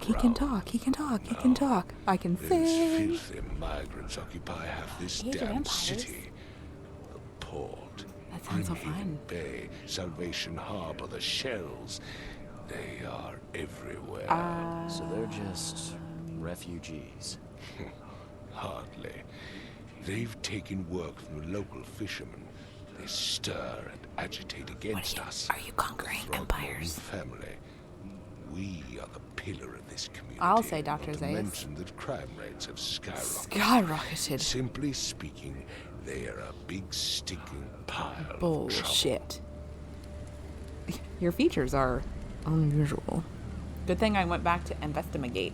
talk. He can talk. He can talk. He can talk. I can sing. Those filthy migrants occupy half this Age of damn Empires. city. The port, That sounds so Greenhaven fun. Bay, Salvation Harbor, the shells. They are everywhere. So they're just refugees. Hardly. They've taken work from the local fishermen. They stir and agitate against us. Are you conquering The Throckmorton empires? family. We are the pillar of this community. I'll say Dr. Not to Zaius. mention that crime rates have skyrocketed. Skyrocketed. Simply speaking, they are a big stinking pile of trouble. Bullshit. Your features are unusual. Good thing I went back to investigate.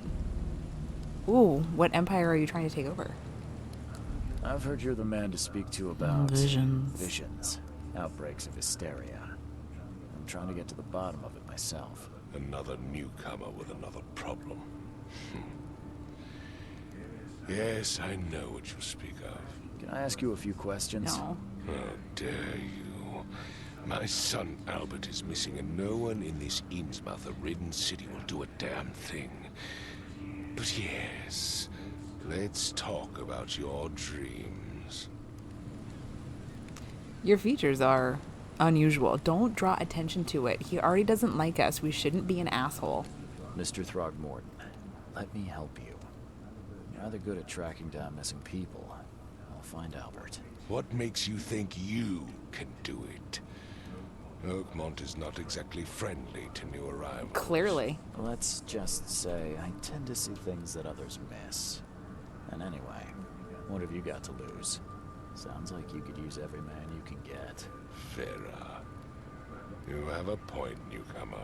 Ooh, what empire are you trying to take over? I've heard you're the man to speak to about Visions. visions, outbreaks of hysteria. I'm trying to get to the bottom of it myself. Another newcomer with another problem. Yes, I know what you speak of. Can I ask you a few questions? No. How dare you? My son Albert is missing, and no one in this Innsmouth-ridden city will do a damn thing. But yes, let's talk about your dreams. Your features are unusual. Don't draw attention to it. He already doesn't like us. We shouldn't be an asshole. Mr. Throgmorton, let me help you. You're either good at tracking down missing people. I'll find Albert. What makes you think you can do it? Oakmont is not exactly friendly to new arrivals. Clearly. Let's just say I tend to see things that others miss. And anyway, what have you got to lose? Sounds like you could use every man you can get. Vera, you have a point, newcomer.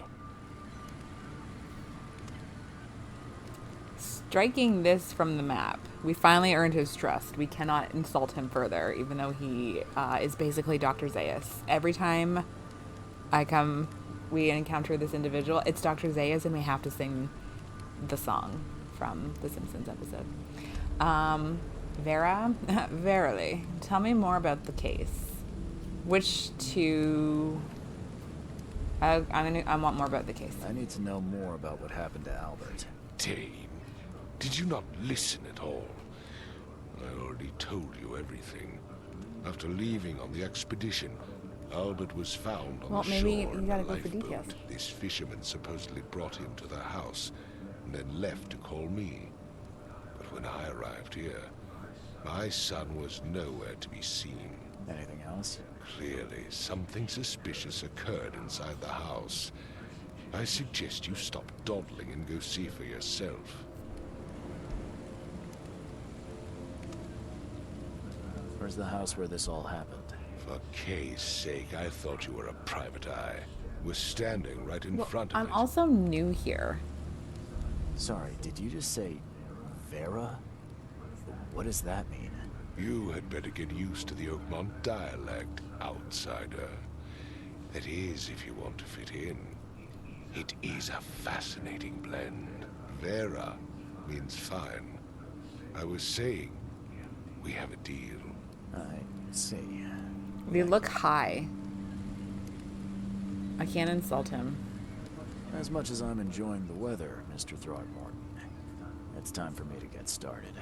Striking this from the map, we finally earned his trust. We cannot insult him further, even though he is basically Dr. Zaius. Every time we encounter this individual, it's Dr. Zaius, and we have to sing the song from the Simpsons episode. Vera, verily, tell me more about the case. Which two? I want more about the case. I need to know more about what happened to Albert. Dane, did you not listen at all? I already told you everything. After leaving on the expedition, Albert was found on Well, the maybe shore you in gotta a go for lifeboat. details. This fisherman supposedly brought him to the house and then left to call me. But when I arrived here, my son was nowhere to be seen. Anything else? Clearly, something suspicious occurred inside the house. I suggest you stop dawdling and go see for yourself. Where's the house where this all happened? For Kay's sake, I thought you were a private eye. We're standing right in front of I'm it. also new here. Sorry, did you just say Vera? What does that mean? You had better get used to the Oakmont dialect, outsider. That is, if you want to fit in. It is a fascinating blend. Vera means fine. I was saying, we have a deal. I see. They look high. I can't insult him. As much as I'm enjoying the weather, Mr. Throgmorton, it's time for me to get started.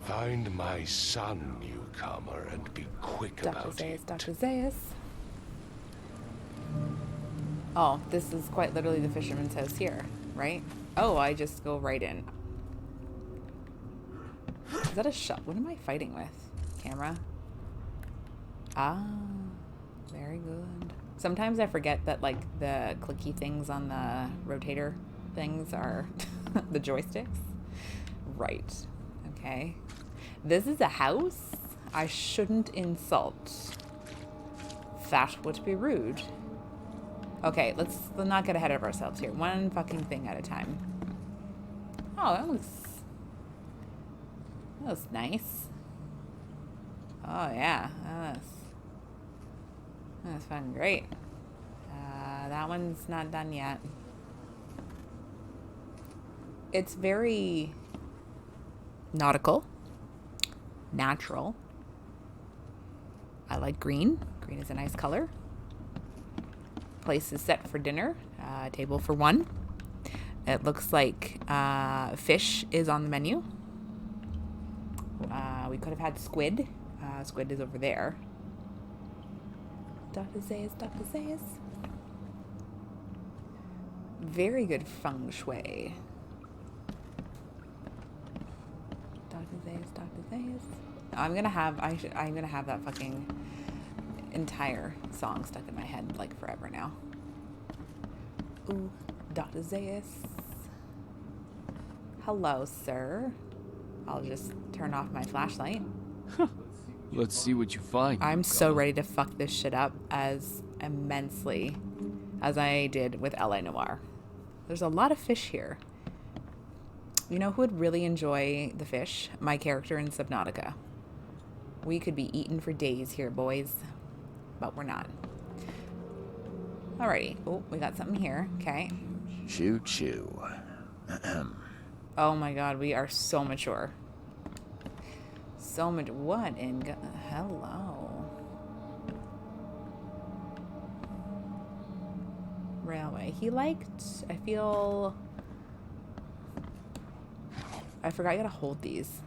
Find my son, newcomer, and be quick Dr. about Zaius, it. Dr. Zaius. Oh, this is quite literally the fisherman's house here, right? Oh, I just go right in. Is that a shot? What am I fighting with? Camera? Ah, very good. Sometimes I forget that, like, the clicky things on the rotator things are the joysticks. Right. Okay. This is a house I shouldn't insult. That would be rude. Okay, let's not get ahead of ourselves here. One fucking thing at a time. Oh, that was nice. Oh yeah, that's fucking great. That one's not done yet. It's very nautical, natural. I like green. Green is a nice color. Place is set for dinner. Table for one. It looks like fish is on the menu. We could have had squid. Squid is over there. Dr. Zaius, Dr. Zaius. Very good feng shui. Dr. Zaius, Dr. Zaius. I'm gonna have that fucking entire song stuck in my head like forever now. Ooh, Dr. Zaius. Hello, sir. I'll just turn off my flashlight. Let's see what you find. I'm so ready to fuck this shit up as immensely as I did with L.A. Noire. There's a lot of fish here. You know who would really enjoy the fish? My character in Subnautica. We could be eaten for days here, boys. But we're not. Alrighty. Oh, we got something here. Okay. Choo choo. Oh my god, we are so mature. So much. What in... Hello. Railway. He liked... I feel... I forgot you gotta hold these.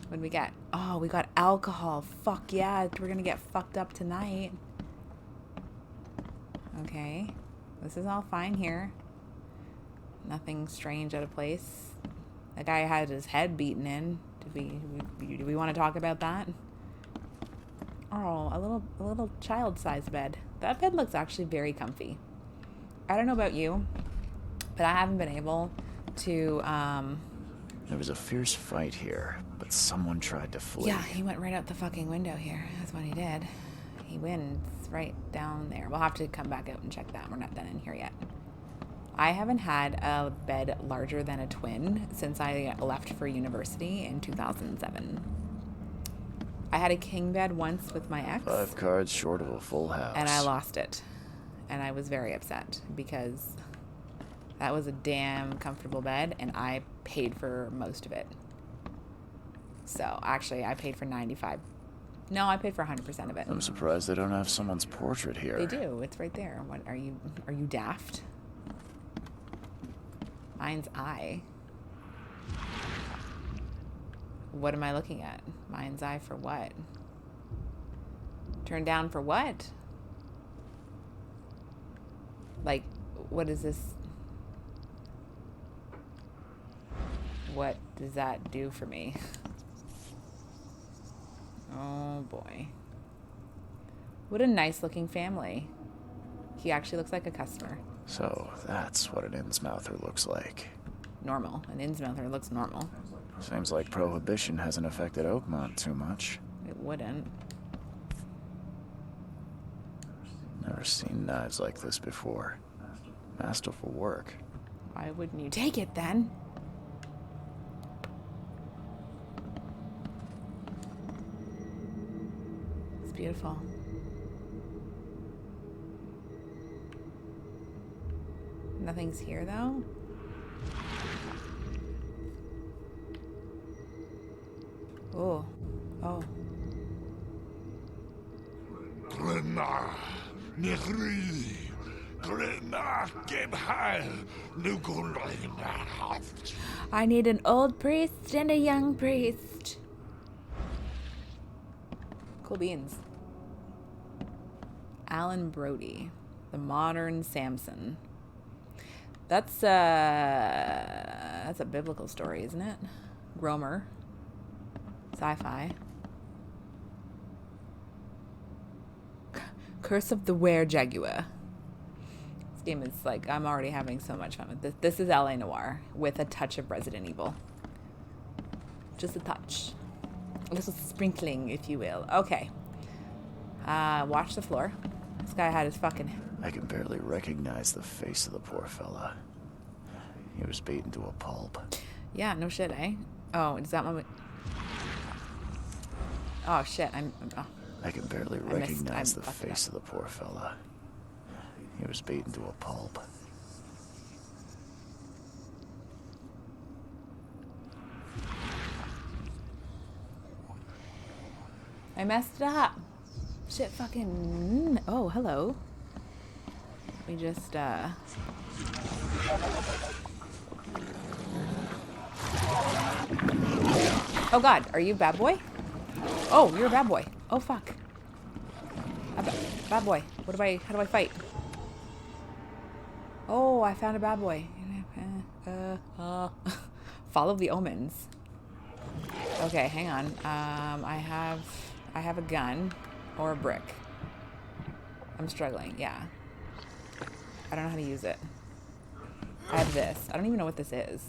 What did we get? Oh, we got alcohol. Fuck yeah. We're gonna get fucked up tonight. Okay. This is all fine here. Nothing strange out of place. That guy had his head beaten in. Do we want to talk about that? Oh, a little child-sized bed. That bed looks actually very comfy. I don't know about you, but I haven't been able to, There was a fierce fight here, but someone tried to flee. Yeah, he went right out the fucking window here. That's what he did. He wins right down there. We'll have to come back out and check that. We're not done in here yet. I haven't had a bed larger than a twin since I left for university in 2007. I had a king bed once with my ex. 5 cards short of a full house. And I lost it. And I was very upset because that was a damn comfortable bed and I paid for most of it. So actually I paid for 95. No, I paid for 100% of it. I'm surprised they don't have someone's portrait here. They do. It's right there. What are you daft? Mind's eye. What am I looking at? Mind's eye for what? Turn down for what? Like, what is this? What does that do for me? Oh boy. What a nice looking family. He actually looks like a customer. So, that's what an Innsmouther looks like. Normal. An Innsmouther looks normal. Seems like Prohibition hasn't affected Oakmont too much. It wouldn't. Never seen knives like this before. Masterful work. Why wouldn't you take it then? It's beautiful. Nothing's here though. Oh. Oh. I need an old priest and a young priest. Cool beans. Alan Brody, the modern Samson. That's a biblical story, isn't it? Romer. Sci-fi. Curse of the Were-Jaguar. This game is like, I'm already having so much fun with this. This is L.A. Noire with a touch of Resident Evil. Just a touch. A little sprinkling, if you will. Okay. Watch the floor. This guy had his fucking... I can barely recognize the face of the poor fella. He was beaten to a pulp. Yeah, no shit, eh? Oh, is that my... Oh, shit. I can barely recognize the face of the poor fella. He was beaten to a pulp. I messed it up. Shit fucking... Oh, hello. We just, Oh god, are you bad boy? Oh, you're a bad boy. Oh fuck. Bad boy. How do I fight? Oh, I found a bad boy. Follow the omens. Okay, hang on. I have a gun or a brick. I'm struggling. Yeah. I don't know how to use it. I have this. I don't even know what this is.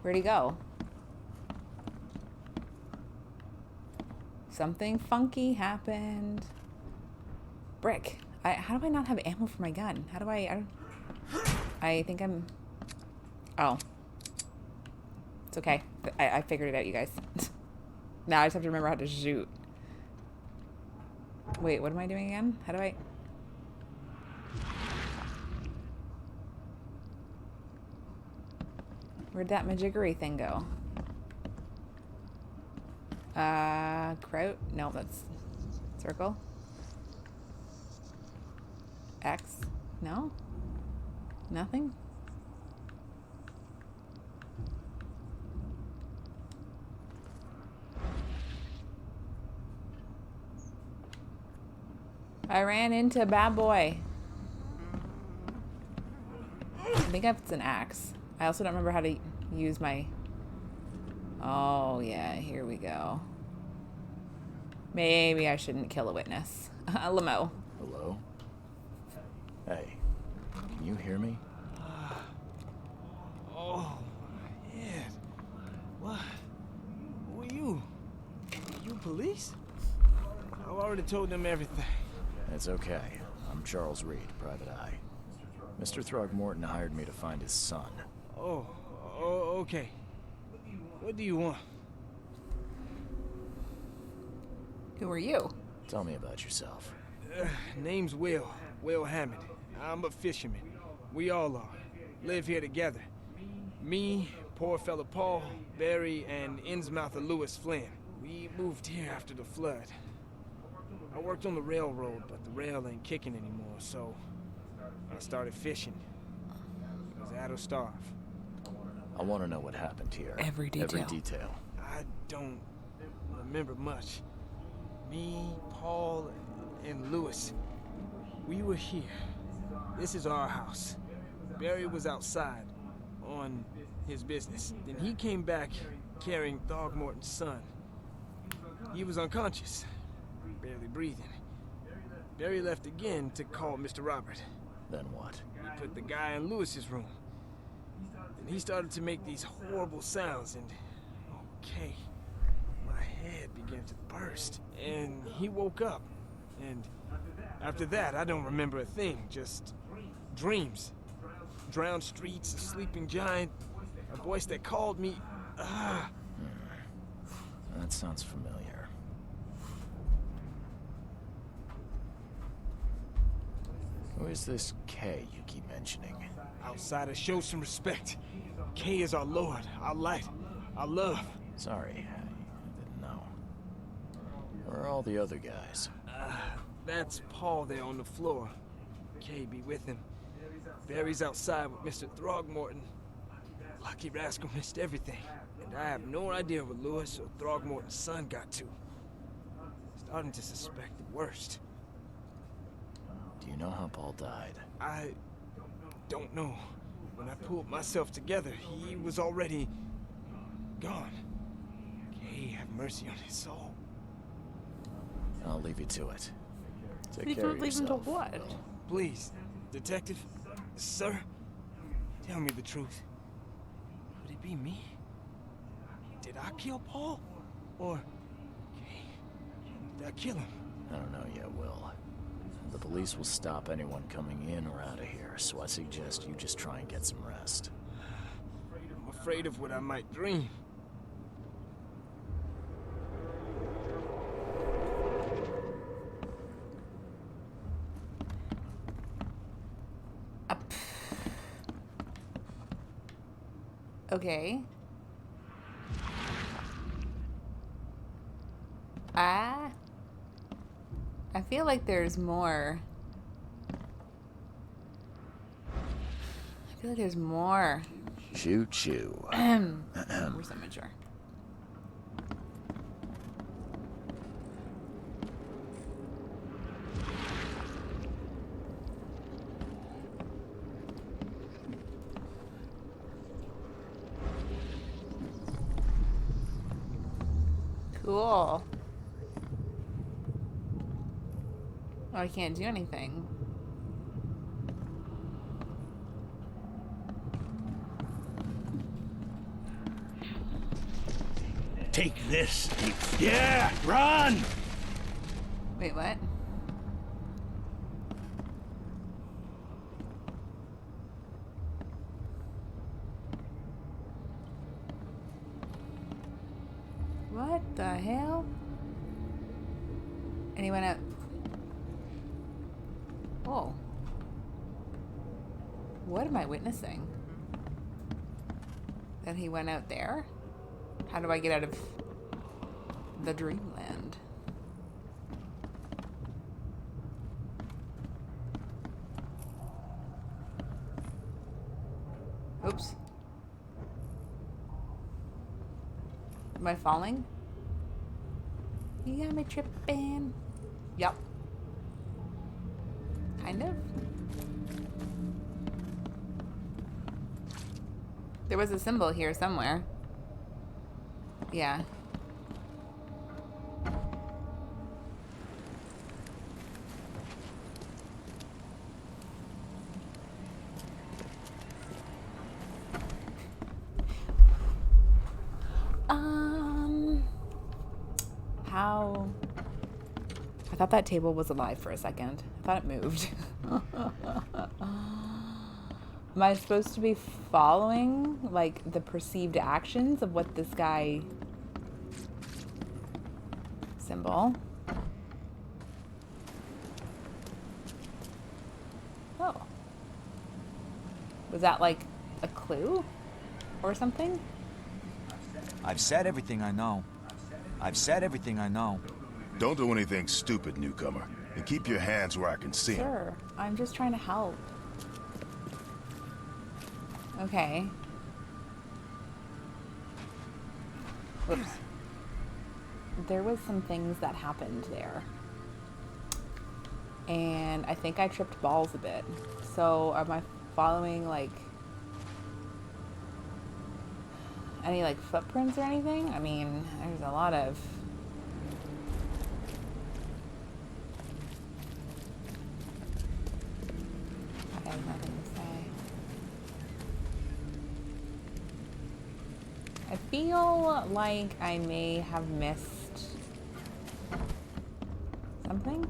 Where'd he go? Something funky happened. Brick. How do I not have ammo for my gun? How do I think I'm... Oh. It's okay. I figured it out, you guys. Now I just have to remember how to shoot. Wait, what am I doing again? How do I... Where'd that majiggery thing go? Kraut? No, that's circle. X? No? Nothing? I ran into a bad boy. I think it's an axe. I also don't remember how to use my... Oh, yeah, here we go. Maybe I shouldn't kill a witness. Lamo. Hello? Hey, can you hear me? Oh, yeah. What? Who are you? You police? I already told them everything. It's okay. I'm Charles Reed, Private Eye. Mr. Throgmorton hired me to find his son. Oh, okay. What do you want? Who are you? Tell me about yourself. Name's Will Hammond. I'm a fisherman. We all are. Live here together. Me, poor fella Paul, Barry, and Innsmouther Lewis Flynn. We moved here after the flood. I worked on the railroad, but the rail ain't kicking anymore, so I started fishing. I was out of starve. I want to know what happened here. Every detail. Every detail. I don't remember much. Me, Paul, and Lewis, we were here. This is our house. Barry was outside on his business. Then he came back carrying Throgmorton's son. He was unconscious, barely breathing. Barry left again to call Mr. Robert. Then what? He put the guy in Lewis's room. Then he started to make these horrible sounds and... Okay. My head began to burst. And he woke up. And after that, I don't remember a thing. Just dreams. Drowned streets, a sleeping giant, a voice that called me. That sounds familiar. Who is this Kay you keep mentioning? Outsiders, show some respect. Kay is our lord, our light, our love. Sorry, I didn't know. Where are all the other guys? That's Paul there on the floor. Kay be with him. Barry's outside with Mr. Throgmorton. Lucky rascal missed everything. And I have no idea where Lewis or Throgmorton's son got to. Starting to suspect the worst. Do you know how Paul died? I don't know. When I pulled myself together, he was already gone. Kay have mercy on his soul. I'll leave you to it. Take Leave care of him to yourself. what? Will. Please, detective, sir, tell me the truth. Could it be me? Did I kill Paul? Or did I kill him? I don't know yet, Will. The police will stop anyone coming in or out of here, so I suggest you just try and get some rest. I'm afraid of what I might dream. Okay. I feel like there's more feel like there's more. Choo choo. We're so mature. Cool. Oh, I can't do anything. Take this. Yeah, run! Wait, what? What the hell? And he went out. Oh. What am I witnessing? That he went out there? How do I get out of the dreamland? Oops. Am I falling? You got me tripping. Yup. Kind of. There was a symbol here somewhere. Yeah. How? I thought that table was alive for a second. I thought it moved. Am I supposed to be following, like, the perceived actions of what this guy... Symbol? Oh. Was that, like, a clue? Or something? I've said everything I know. I've said everything I know. Don't do anything stupid, newcomer. And keep your hands where I can see 'em. Sure. I'm just trying to help. Okay. Whoops. There was some things that happened there. And I think I tripped balls a bit. So am I following, like, any, like, footprints or anything? I mean, there's a lot of... I have nothing to say. I feel like I may have missed something.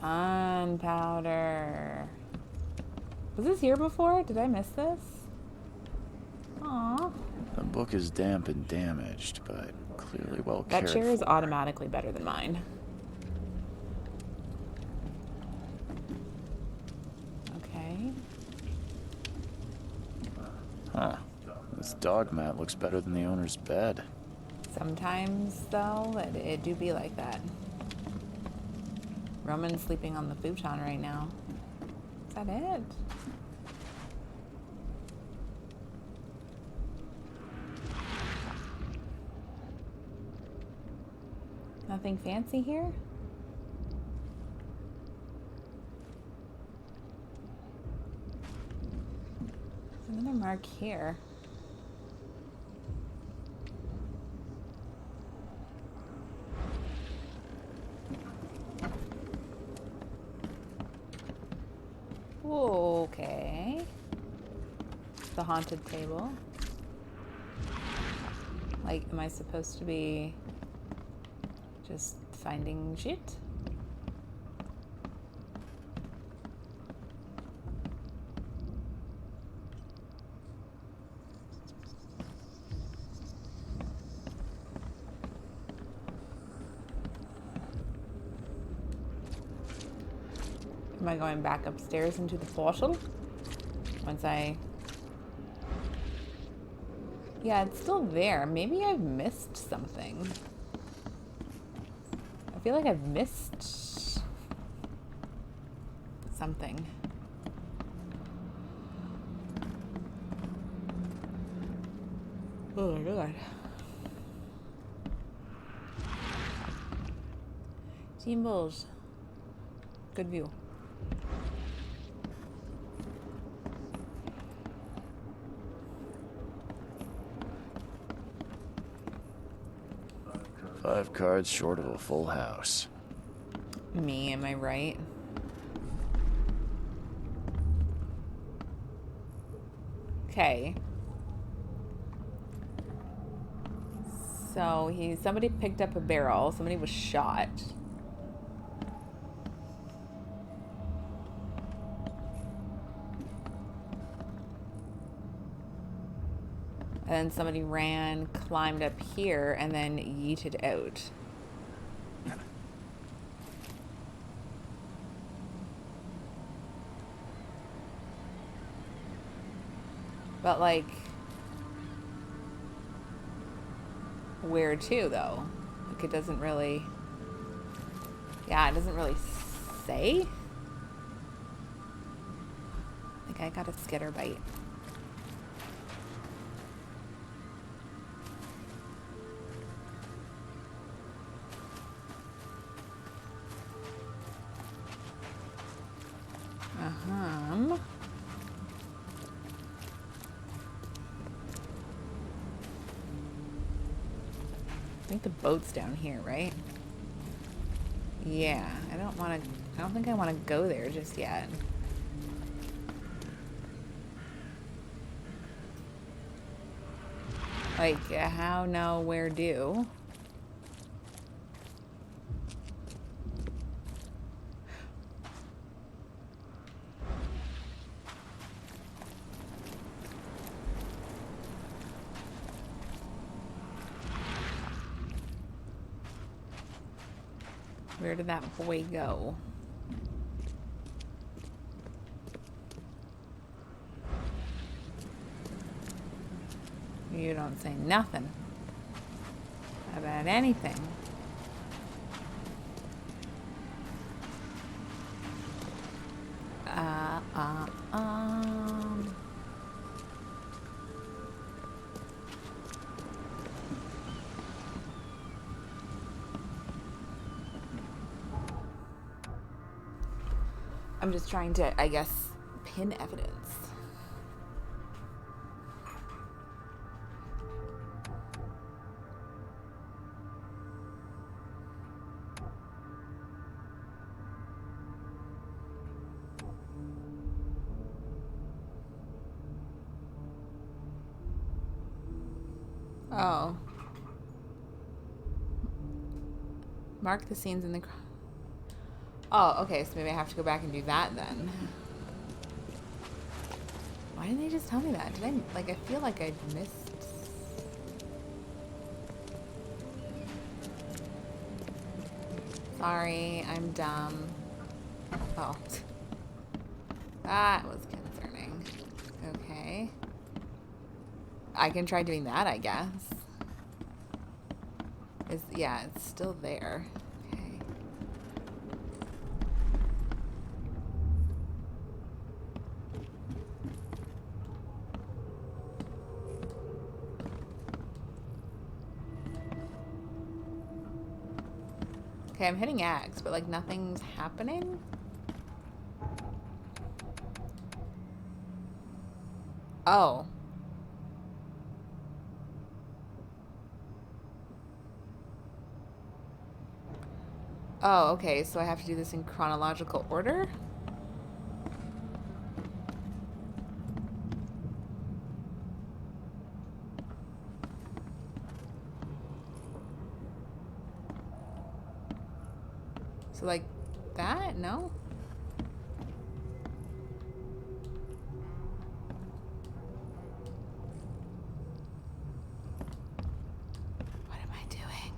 Gunpowder. Was this here before? Did I miss this? Aww. The book is damp and damaged, but clearly well That cared chair is for. automatically better than mine. Okay. Huh. This dog mat looks better than the owner's bed. Sometimes, though, it do be like that. Roman's sleeping on the futon right now. Is that it? Nothing fancy here? There's another mark here. Okay. The haunted table. Like, am I supposed to be just finding shit? Am I going back upstairs into the portal? Once I... Yeah, it's still there. Maybe I've missed something. I feel like I've missed something. Oh my god. Symbols. Good view. Five cards short of a full house. Me, am I right? Okay. So somebody picked up a barrel, somebody was shot. And then somebody ran, climbed up here, and then yeeted out. But, like, where to, though? Like, it doesn't really... Yeah, it doesn't really say. I think I got a skitter bite. I think the boat's down here, right? Yeah, I don't think I want to go there just yet. Like, how, no, where, do? Where did that boy go? You don't say nothing about anything. I'm just trying to, I guess, pin evidence. Oh. Mark the scenes in the... Oh, okay, so maybe I have to go back and do that then. Why didn't they just tell me that? Did I, like, I feel like I missed... Sorry, I'm dumb. Oh. That was concerning. Okay. I can try doing that, I guess. Yeah, it's still there. Okay. Okay, I'm hitting X, but like nothing's happening. Oh. Oh, okay, so I have to do this in chronological order? So like that? No? What am I doing?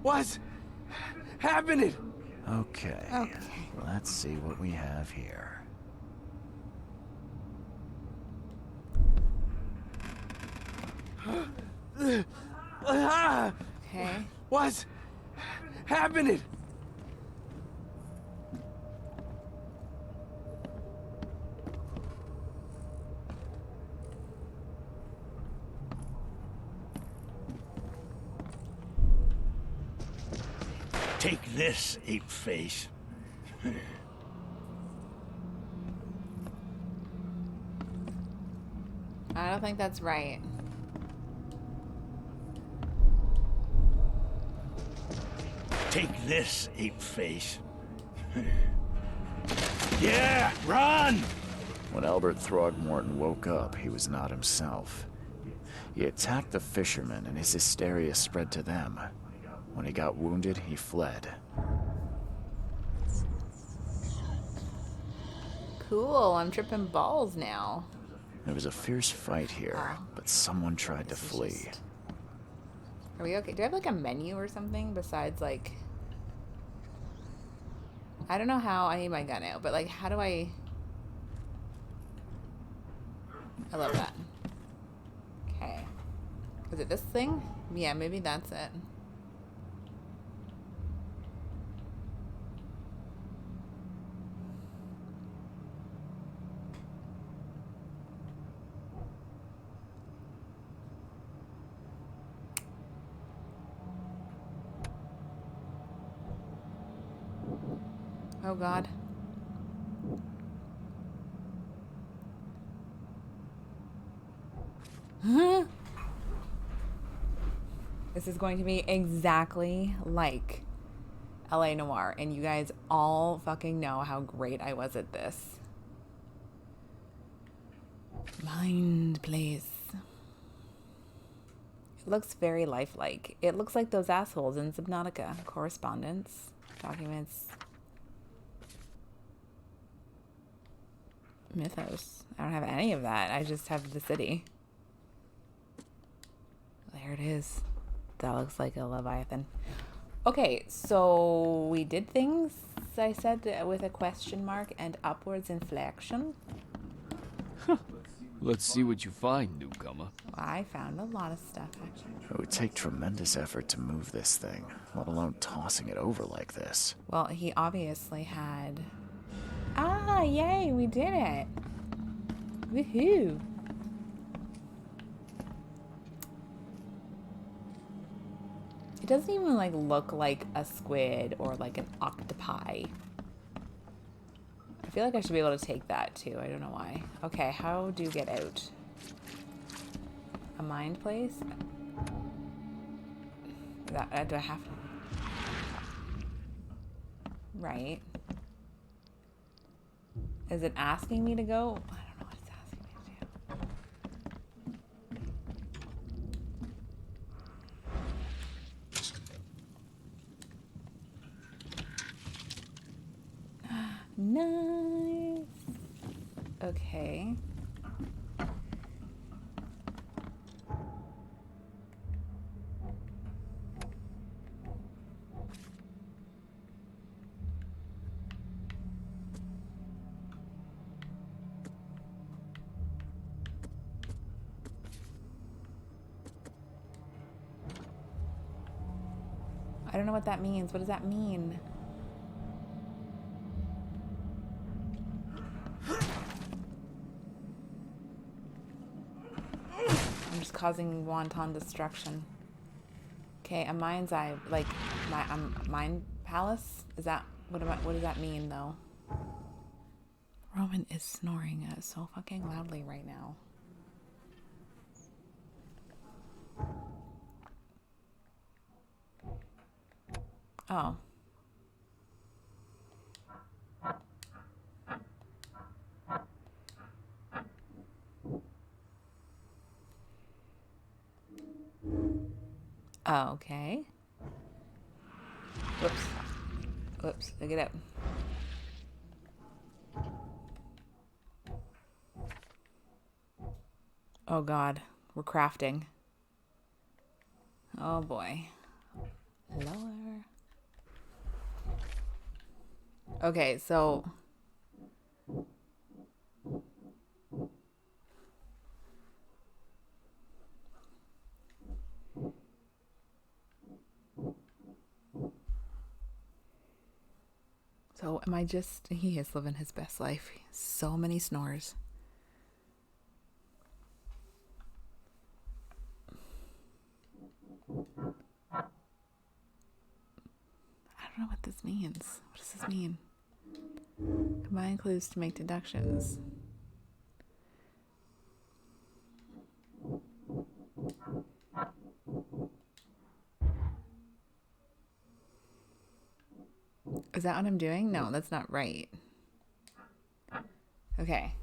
What's happening? Okay. Okay. Let's see what we have here. Okay. What's happening? Take this, ape face. I don't think that's right. Take this, ape face. Yeah, run! When Albert Throgmorton woke up, he was not himself. He attacked the fishermen, and his hysteria spread to them. When he got wounded, he fled. Cool, I'm tripping balls now. There was a fierce fight here, but someone tried to flee. Are we okay? Do I have like a menu or something besides like... I don't know how I need my gun out, but like how do I... I love that. Okay. Is it this thing? Yeah, maybe that's it. Oh God. This is going to be exactly like LA Noire, and you guys all fucking know how great I was at this. Mind, please. It looks very lifelike. It looks like those assholes in Subnautica. Correspondence, documents, mythos. I don't have any of that. I just have the city. There it is. That looks like a Leviathan. Okay, so we did things, I said, with a question mark and upwards inflection. Let's see what you find, newcomer. I found a lot of stuff, actually. It would take tremendous effort to move this thing, let alone tossing it over like this. Well, he obviously had... Ah, yay, we did it. Woohoo. It doesn't even like look like a squid or like an octopi. I feel like I should be able to take that too. I don't know why. Okay, how do you get out? A mind place? That, do I have... Right. Is it asking me to go? I don't know what it's asking me to do. Nice. Okay. I don't know what that means. What does that mean? I'm just causing wanton destruction. Okay, a mind's eye, like my mind palace. Is that what does that mean though? Roman is snoring so fucking loudly right now. Oh. Oh, okay. Whoops. Whoops. Look it up. Oh God. We're crafting. Oh boy. Lower. Okay, so am I just, he is living his best life. So many snores. I don't know what this means. What does this mean? Combine clues to make deductions. Is that what I'm doing? No, that's not right. Okay.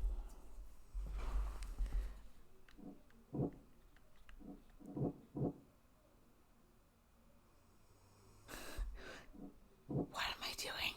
What am I doing?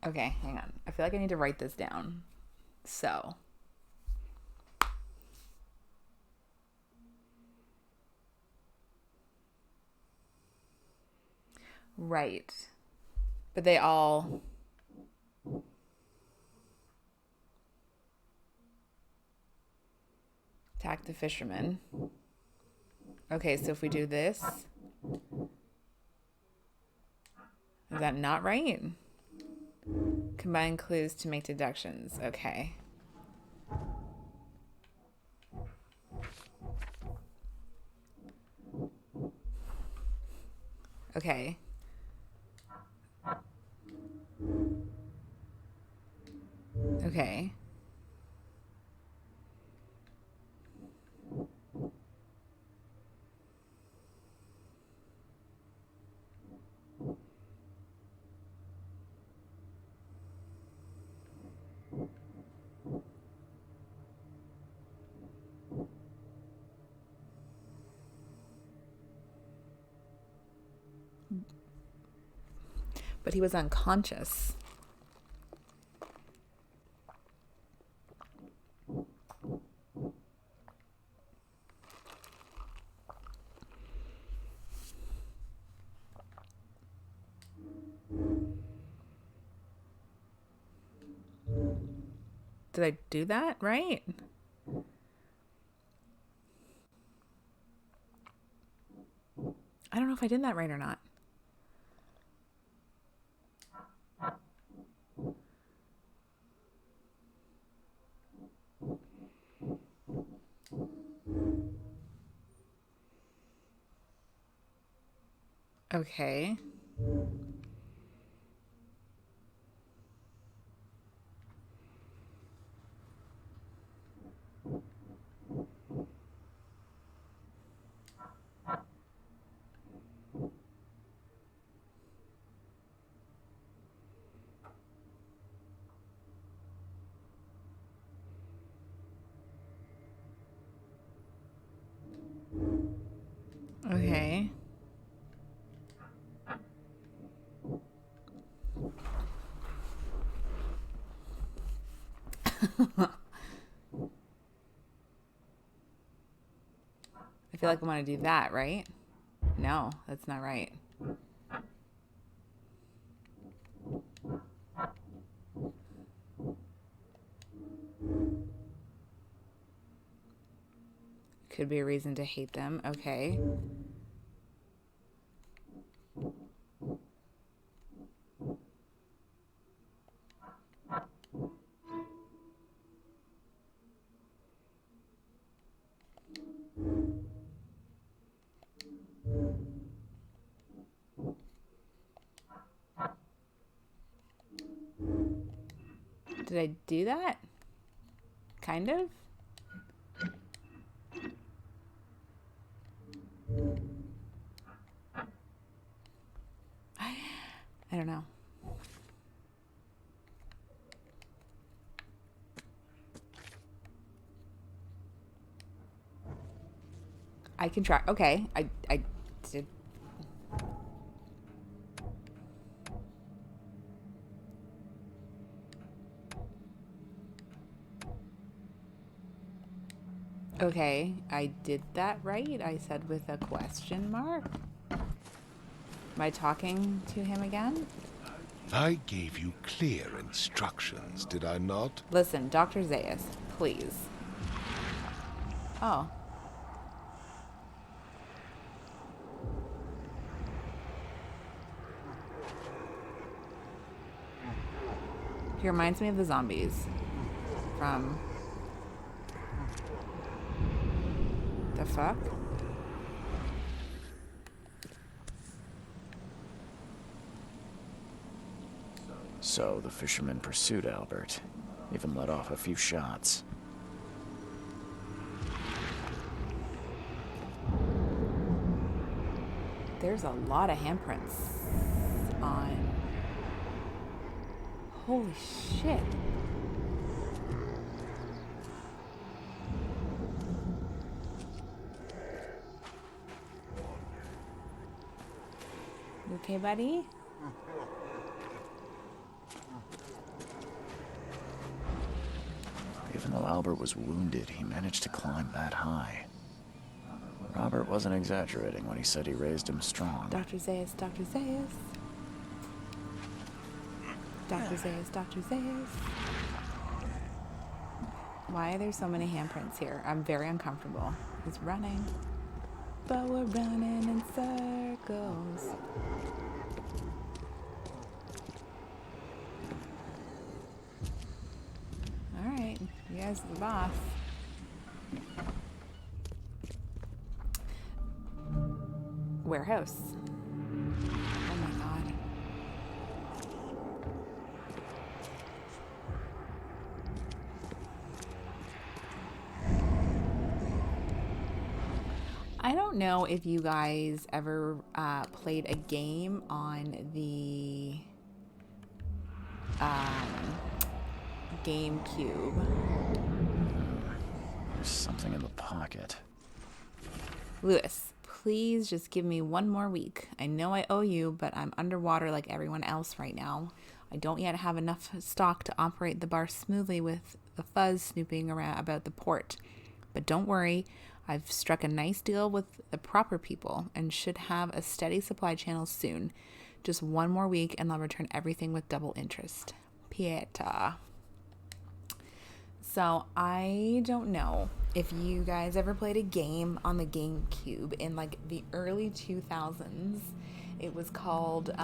Okay, hang on. I feel like I need to write this down. So. Right. But they all. Attack the fisherman. Okay, so if we do this. Is that not right? Combine clues to make deductions. Okay. Okay. Okay. But he was unconscious. Did I do that right? I don't know if I did that right or not. Okay. Okay. I feel like I want to do that, right? No, that's not right. Could be a reason to hate them. Okay. Did I do that? Kind of? I don't know. I can try. Okay, I did. Okay, I did that right. I said with a question mark. Am I talking to him again? I gave you clear instructions, did I not? Listen, Dr. Zaius, please. Oh. He reminds me of the zombies from... The fuck? So the fisherman pursued Albert, even let off a few shots. There's a lot of handprints on... Holy shit. You okay, buddy? Even though Albert was wounded, he managed to climb that high. Robert wasn't exaggerating when he said he raised him strong. Dr. Zaius, Dr. Zaius. Dr. Zaius, Dr. Zaius. Why are there so many handprints here? I'm very uncomfortable. He's running. But we're running in circles. Alright, you guys are the boss. Warehouse. Oh my god. I don't know if you guys ever played a game on the GameCube. There's something in the pocket. Lewis, please just give me one more week. I know I owe you, but I'm underwater like everyone else right now. I don't yet have enough stock to operate the bar smoothly with the fuzz snooping around about the port. But don't worry, I've struck a nice deal with the proper people and should have a steady supply channel soon. Just one more week and I'll return everything with double interest. Pieta. So I don't know if you guys ever played a game on the GameCube in like the early 2000s. It was called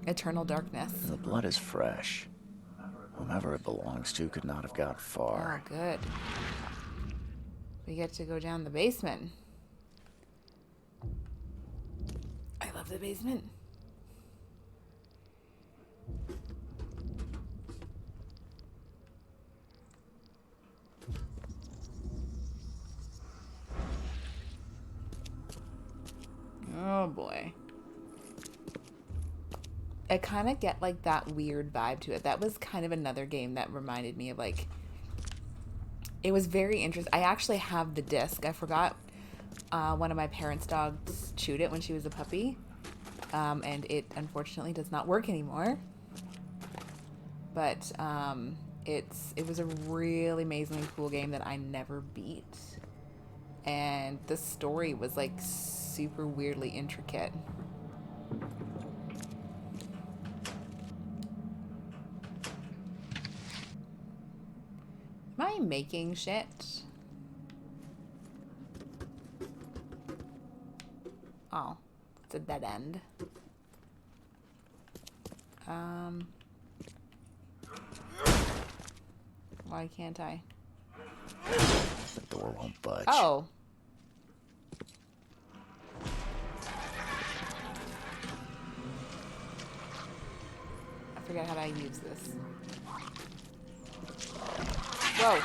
Eternal Darkness. The blood is fresh. Whomever it belongs to could not have got far. Oh, good. We get to go down the basement. I love the basement. Oh boy. I kind of get like that weird vibe to it. That was kind of another game that reminded me of like, it was very interesting. I actually have the disc. I forgot one of my parents' dogs chewed it when she was a puppy. And it unfortunately does not work anymore. But it was a really amazingly cool game that I never beat. And the story was like super weirdly intricate. Am I making shit? Oh, it's a dead end. Why can't I? The door won't budge. Oh. I forget how to use this. Whoa.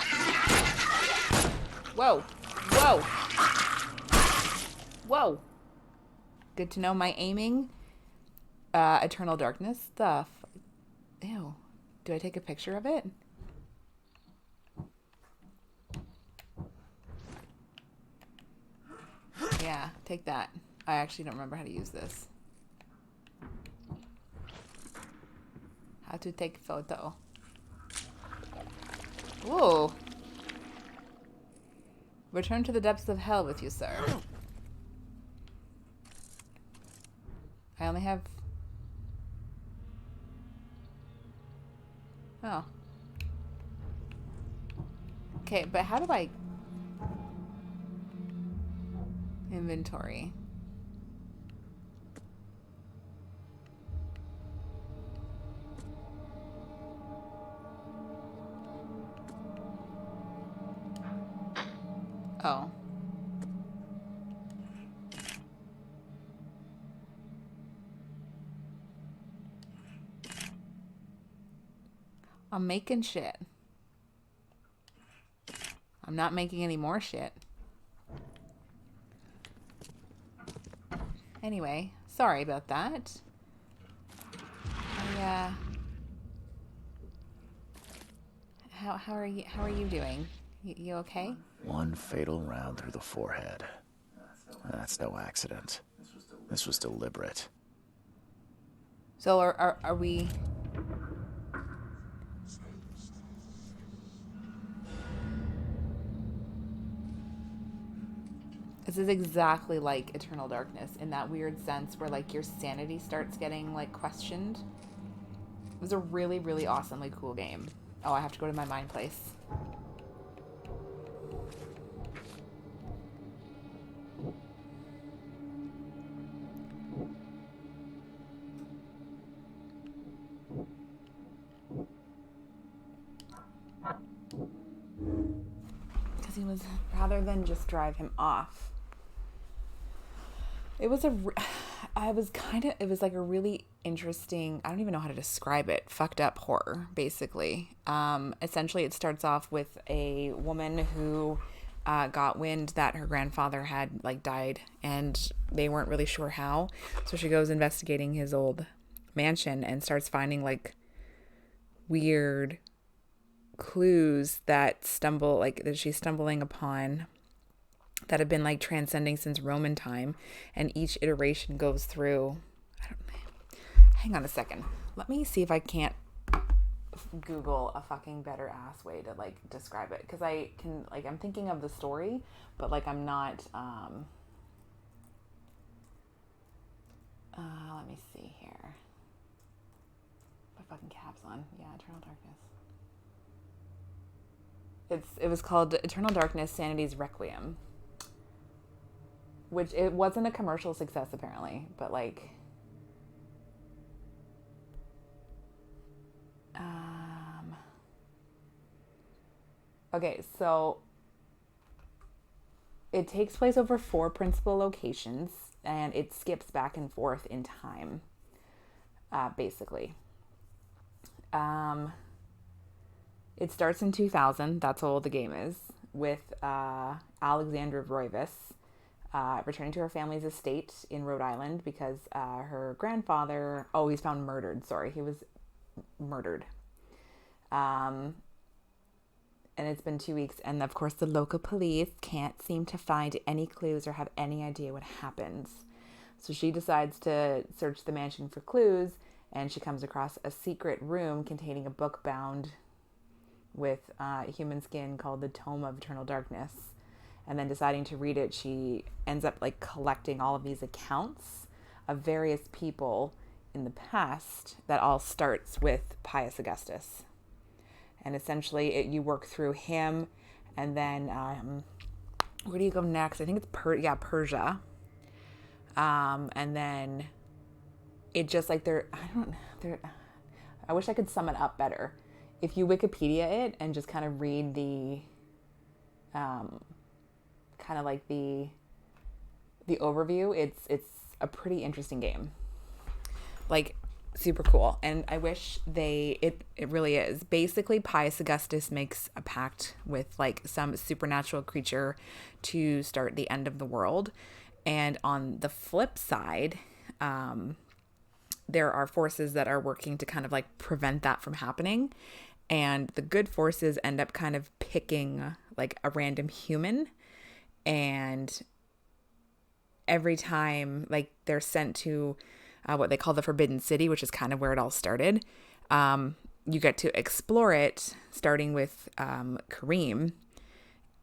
Whoa. Whoa. Whoa. Good to know my aiming. Eternal Darkness stuff. Ew. Do I take a picture of it? Yeah, take that. I actually don't remember how to use this. How to take photo. Whoa. Return to the depths of hell with you, sir. I only have... Oh. Okay, but how do I... Inventory. Oh. I'm making shit. I'm not making any more shit. Anyway, sorry about that. How are you doing? You okay? One fatal round through the forehead. That's no accident. This was deliberate. So are we... This is exactly like Eternal Darkness in that weird sense where like your sanity starts getting like questioned. It was a really, really awesomely cool game. Oh, I have to go to my mind place. Because he was, rather than just drive him off, it was it was like a really interesting, I don't even know how to describe it, fucked up horror, basically. Essentially, it starts off with a woman who got wind that her grandfather had like died and they weren't really sure how. So she goes investigating his old mansion and starts finding like weird clues that she's stumbling upon that have been like transcending since Roman time, and each iteration goes through. Hang on a second. Let me see if I can't Google a fucking better ass way to like describe it, because I can like I'm thinking of the story, but like I'm not. Let me see here. My fucking caps on. Yeah, Eternal Darkness. It was called Eternal Darkness: Sanity's Requiem, which it wasn't a commercial success apparently, but like okay, so it takes place over 4 principal locations and it skips back and forth in time, basically. It starts in 2000, that's how old the game is, with Alexandra Roivas returning to her family's estate in Rhode Island because her grandfather, he's found murdered. Sorry, he was murdered. And it's been 2 weeks, and of course the local police can't seem to find any clues or have any idea what happens. So she decides to search the mansion for clues, and she comes across a secret room containing a book bound with human skin called the Tome of Eternal Darkness. And then deciding to read it, she ends up like collecting all of these accounts of various people in the past that all starts with Pius Augustus. And essentially you work through him, and then where do you go next? I think it's Persia. And then it just like I wish I could sum it up better. If you Wikipedia it and just kind of read the kind of like the overview, it's a pretty interesting game. Like super cool. And I wish it really is. Basically, Pius Augustus makes a pact with like some supernatural creature to start the end of the world. And on the flip side, there are forces that are working to kind of like prevent that from happening. And the good forces end up kind of picking like a random human and every time like they're sent to what they call the Forbidden City, which is kind of where it all started, you get to explore it, starting with Kareem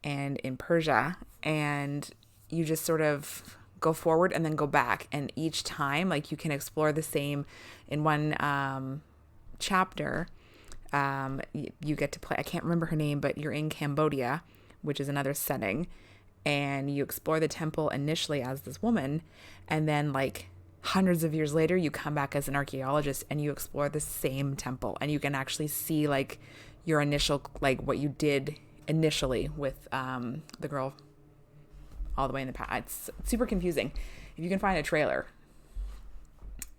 and in Persia, and you just sort of go forward and then go back, and each time like you can explore the same in one chapter. You get to play, I can't remember her name, but you're in Cambodia, which is another setting, and you explore the temple initially as this woman, and then like hundreds of years later you come back as an archaeologist and you explore the same temple, and you can actually see like your initial, like what you did initially with the girl all the way in the past. It's super confusing. If you can find a trailer,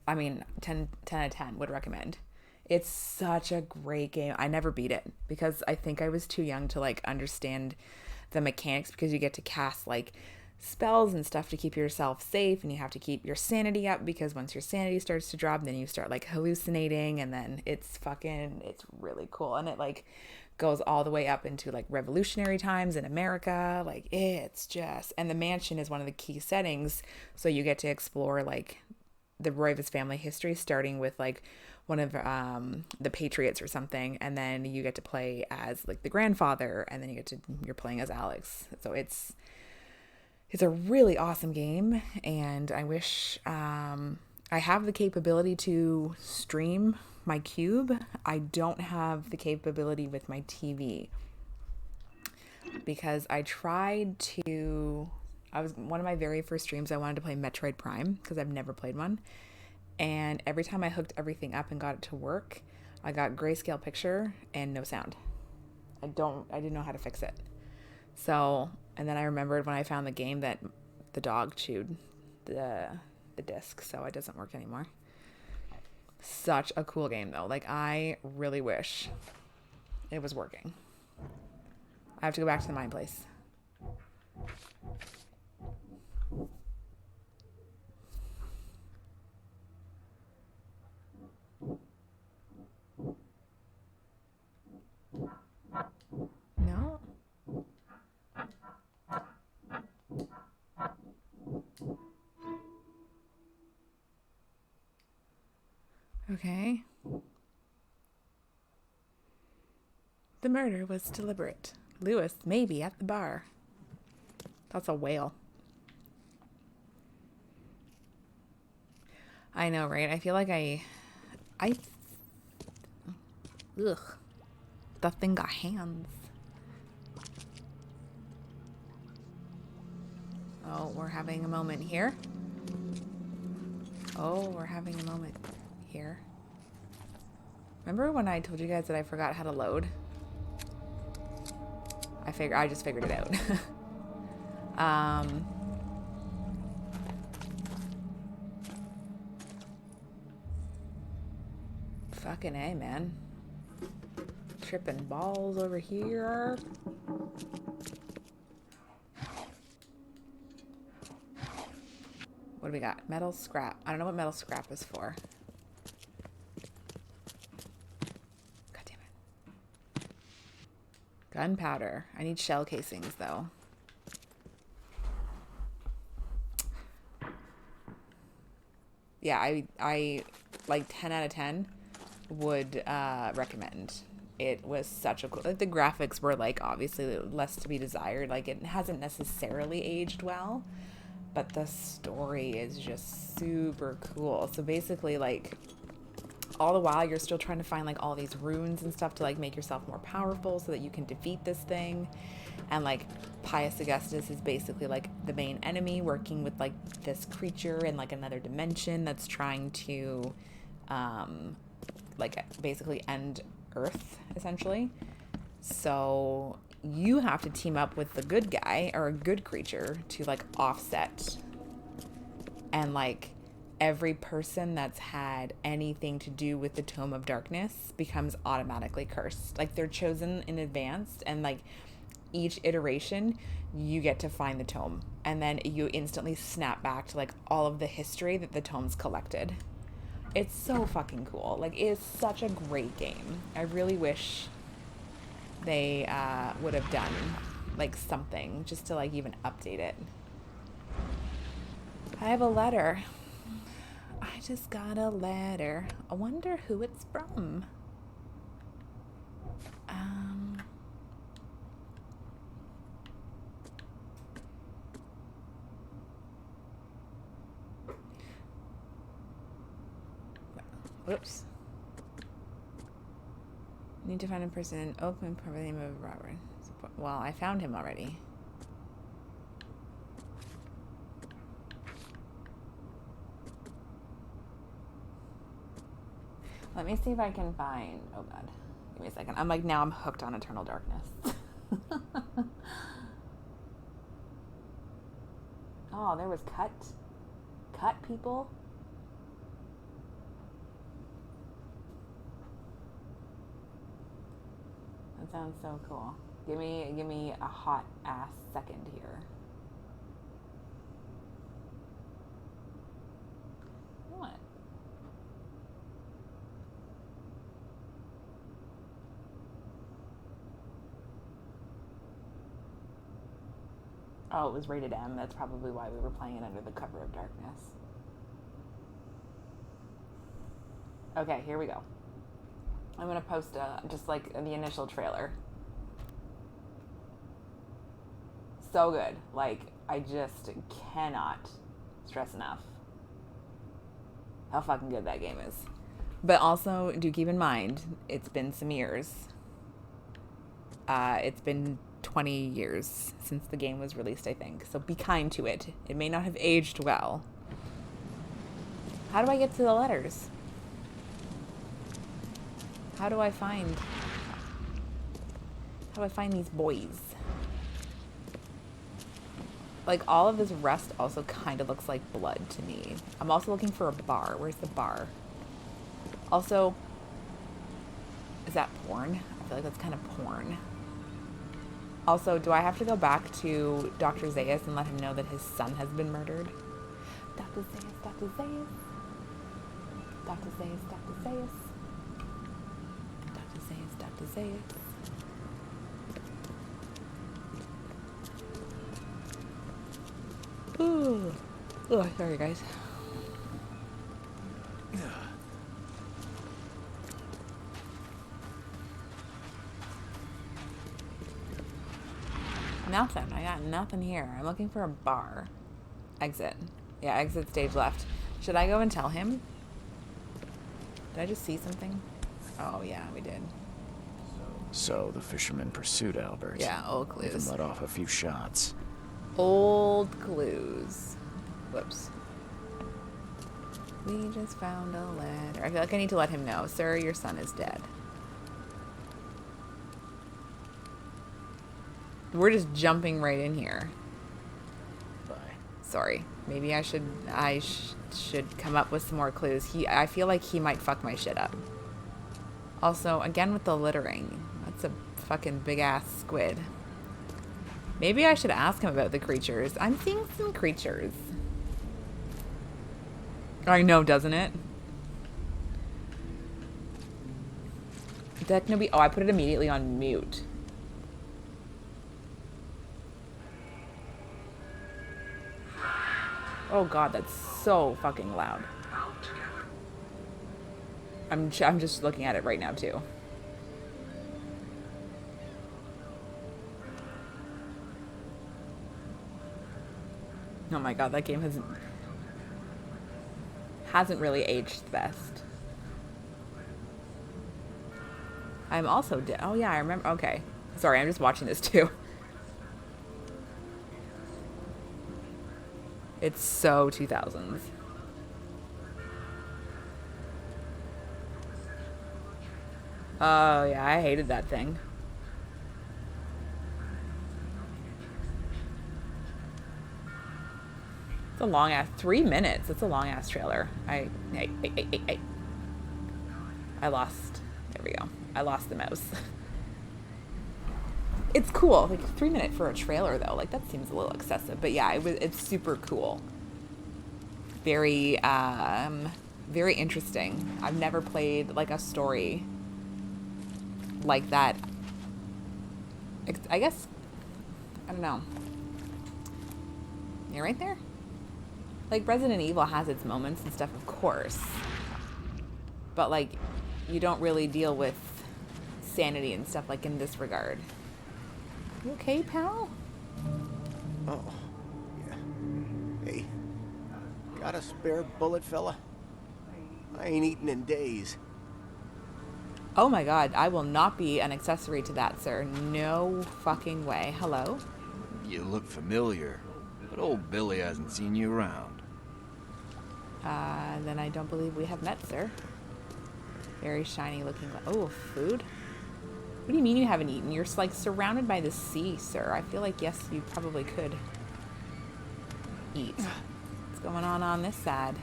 I mean, 10 out of 10 would recommend. It's such a great game. I never beat it because I think I was too young to like understand the mechanics, because you get to cast like spells and stuff to keep yourself safe, and you have to keep your sanity up, because once your sanity starts to drop, then you start like hallucinating, and then it's really cool. And it like goes all the way up into like revolutionary times in America. Like it's just, and the mansion is one of the key settings, so you get to explore like the Roivas family history, starting with like one of the Patriots or something, and then you get to play as like the grandfather, and then you're playing as Alex. So it's a really awesome game, and I wish I have the capability to stream my cube. I don't have the capability with my TV, because I tried to, one of my very first streams, I wanted to play Metroid Prime because I've never played one. And every time I hooked everything up and got it to work, I got grayscale picture and no sound. I didn't know how to fix it. So, and then I remembered when I found the game that the dog chewed the disc, so it doesn't work anymore. Such a cool game though. Like I really wish it was working. I have to go back to the mine place. No. Okay. The murder was deliberate. Lewis may be at the bar. That's a whale. I know, right? I feel like ugh. That thing got hands. Oh, we're having a moment here. Remember when I told you guys that I forgot how to load? I just figured it out. Fucking A, man. Tripping balls over here. What do we got? Metal scrap. I don't know what metal scrap is for. God damn it. Gunpowder. I need shell casings, though. Yeah, I like 10 out of 10 would recommend. It was such a cool, like the graphics were like obviously less to be desired. Like it hasn't necessarily aged well, but the story is just super cool. So basically like all the while you're still trying to find like all these runes and stuff to like make yourself more powerful so that you can defeat this thing. And like Pius Augustus is basically like the main enemy, working with like this creature in like another dimension that's trying to like basically end Earth essentially. So you have to team up with the good guy or a good creature to like offset, and like every person that's had anything to do with the Tome of Darkness becomes automatically cursed. Like they're chosen in advance, and like each iteration you get to find the tome, and then you instantly snap back to like all of the history that the tome's collected. It's so fucking cool. Like it is such a great game. I really wish they would have done like something just to like even update it. I have a letter. I just got a letter. I wonder who it's from. Whoops. Need to find a person in Oakland by the name of Robert. Well, I found him already. Let me see if I can find... Oh, God. Give me a second. I'm like, now I'm hooked on Eternal Darkness. Oh, there was cut people. That sounds so cool. Give me a hot ass second here. What? Oh, it was rated M. That's probably why we were playing it under the cover of darkness. Okay, here we go. I'm gonna post just like the initial trailer. So good. Like, I just cannot stress enough how fucking good that game is. But also, do keep in mind, it's been some years. It's been 20 years since the game was released, I think. So be kind to it. It may not have aged well. How do I get to the letters? How do I find these boys? Like, all of this rust also kind of looks like blood to me. I'm also looking for a bar. Where's the bar? Also, is that porn? I feel like that's kind of porn. Also, do I have to go back to Dr. Zaius and let him know that his son has been murdered? Dr. Zaius, Dr. Zaius. Dr. Zaius, Dr. Zaius. Dr. Zaius, Dr. Zaius. Ooh. Oh, sorry, guys. Nothing. I got nothing here. I'm looking for a bar. Exit. Yeah, exit stage left. Should I go and tell him? Did I just see something? Oh, yeah, we did. So the fisherman pursued Albert. Yeah, old clues. Even let off a few shots. Old clues. Whoops. We just found a letter. I feel like I need to let him know. Sir, your son is dead. We're just jumping right in here. Bye. Sorry. Maybe I should come up with some more clues. I feel like he might fuck my shit up. Also, again with the littering. That's a fucking big ass squid. Maybe I should ask him about the creatures. I'm seeing some creatures. I know, doesn't it? Technobi. Oh, I put it immediately on mute. Oh god, that's so fucking loud. I'm just looking at it right now too. Oh my god, that game hasn't really aged the best. I'm also oh yeah, I remember. Okay, sorry, I'm just watching this too. It's so 2000s. Oh yeah, I hated that thing. It's a long ass 3 minutes. It's a long ass trailer. I lost. There we go. I lost the mouse. It's cool. Like 3 minutes for a trailer though. Like that seems a little excessive. But yeah, it's super cool. Very very interesting. I've never played like a story like that. I guess I don't know. You're right there? Like, Resident Evil has its moments and stuff, of course. But, like, you don't really deal with sanity and stuff, like, in this regard. You okay, pal? Oh, yeah. Hey, got a spare bullet, fella? I ain't eaten in days. Oh my god, I will not be an accessory to that, sir. No fucking way. Hello? You look familiar, but old Billy hasn't seen you around. Then I don't believe we have met, sir. Very shiny looking. Oh, food? What do you mean you haven't eaten? You're like surrounded by the sea, sir. I feel like, yes, you probably could eat. What's going on this side?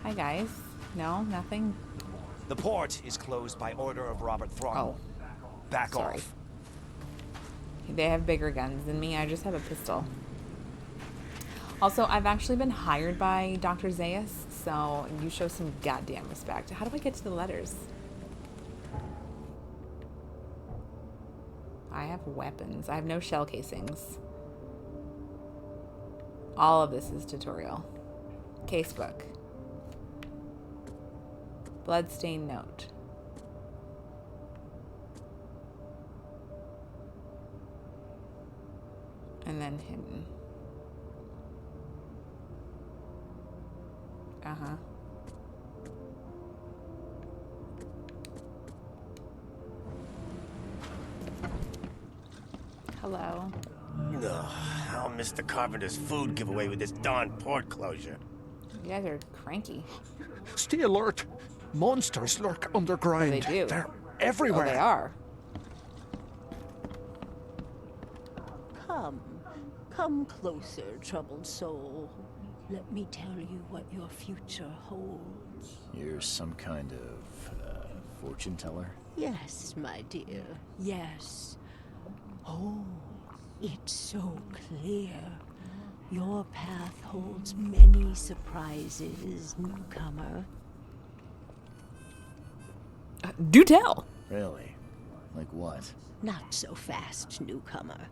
Hi, guys. No, nothing? The port is closed by order of Robert Throckmorton. Oh. Back Sorry. off. They have bigger guns than me. I just have a pistol. Also, I've actually been hired by Dr. Zaius, so you show some goddamn respect. How do I get to the letters? I have weapons. I have no shell casings. All of this is tutorial. Casebook. Bloodstained note. And then hidden. Uh-huh. Hello. Ugh, I'll miss the carpenter's food giveaway with this darn port closure. You guys are cranky. Stay alert. Monsters lurk underground. They do. They're Oh, everywhere. they are. Come closer, troubled soul. Let me tell you what your future holds. You're some kind of fortune teller? Yes, my dear, yes. Oh, it's so clear. Your path holds many surprises, newcomer. Do tell. Really? Like what? Not so fast, newcomer.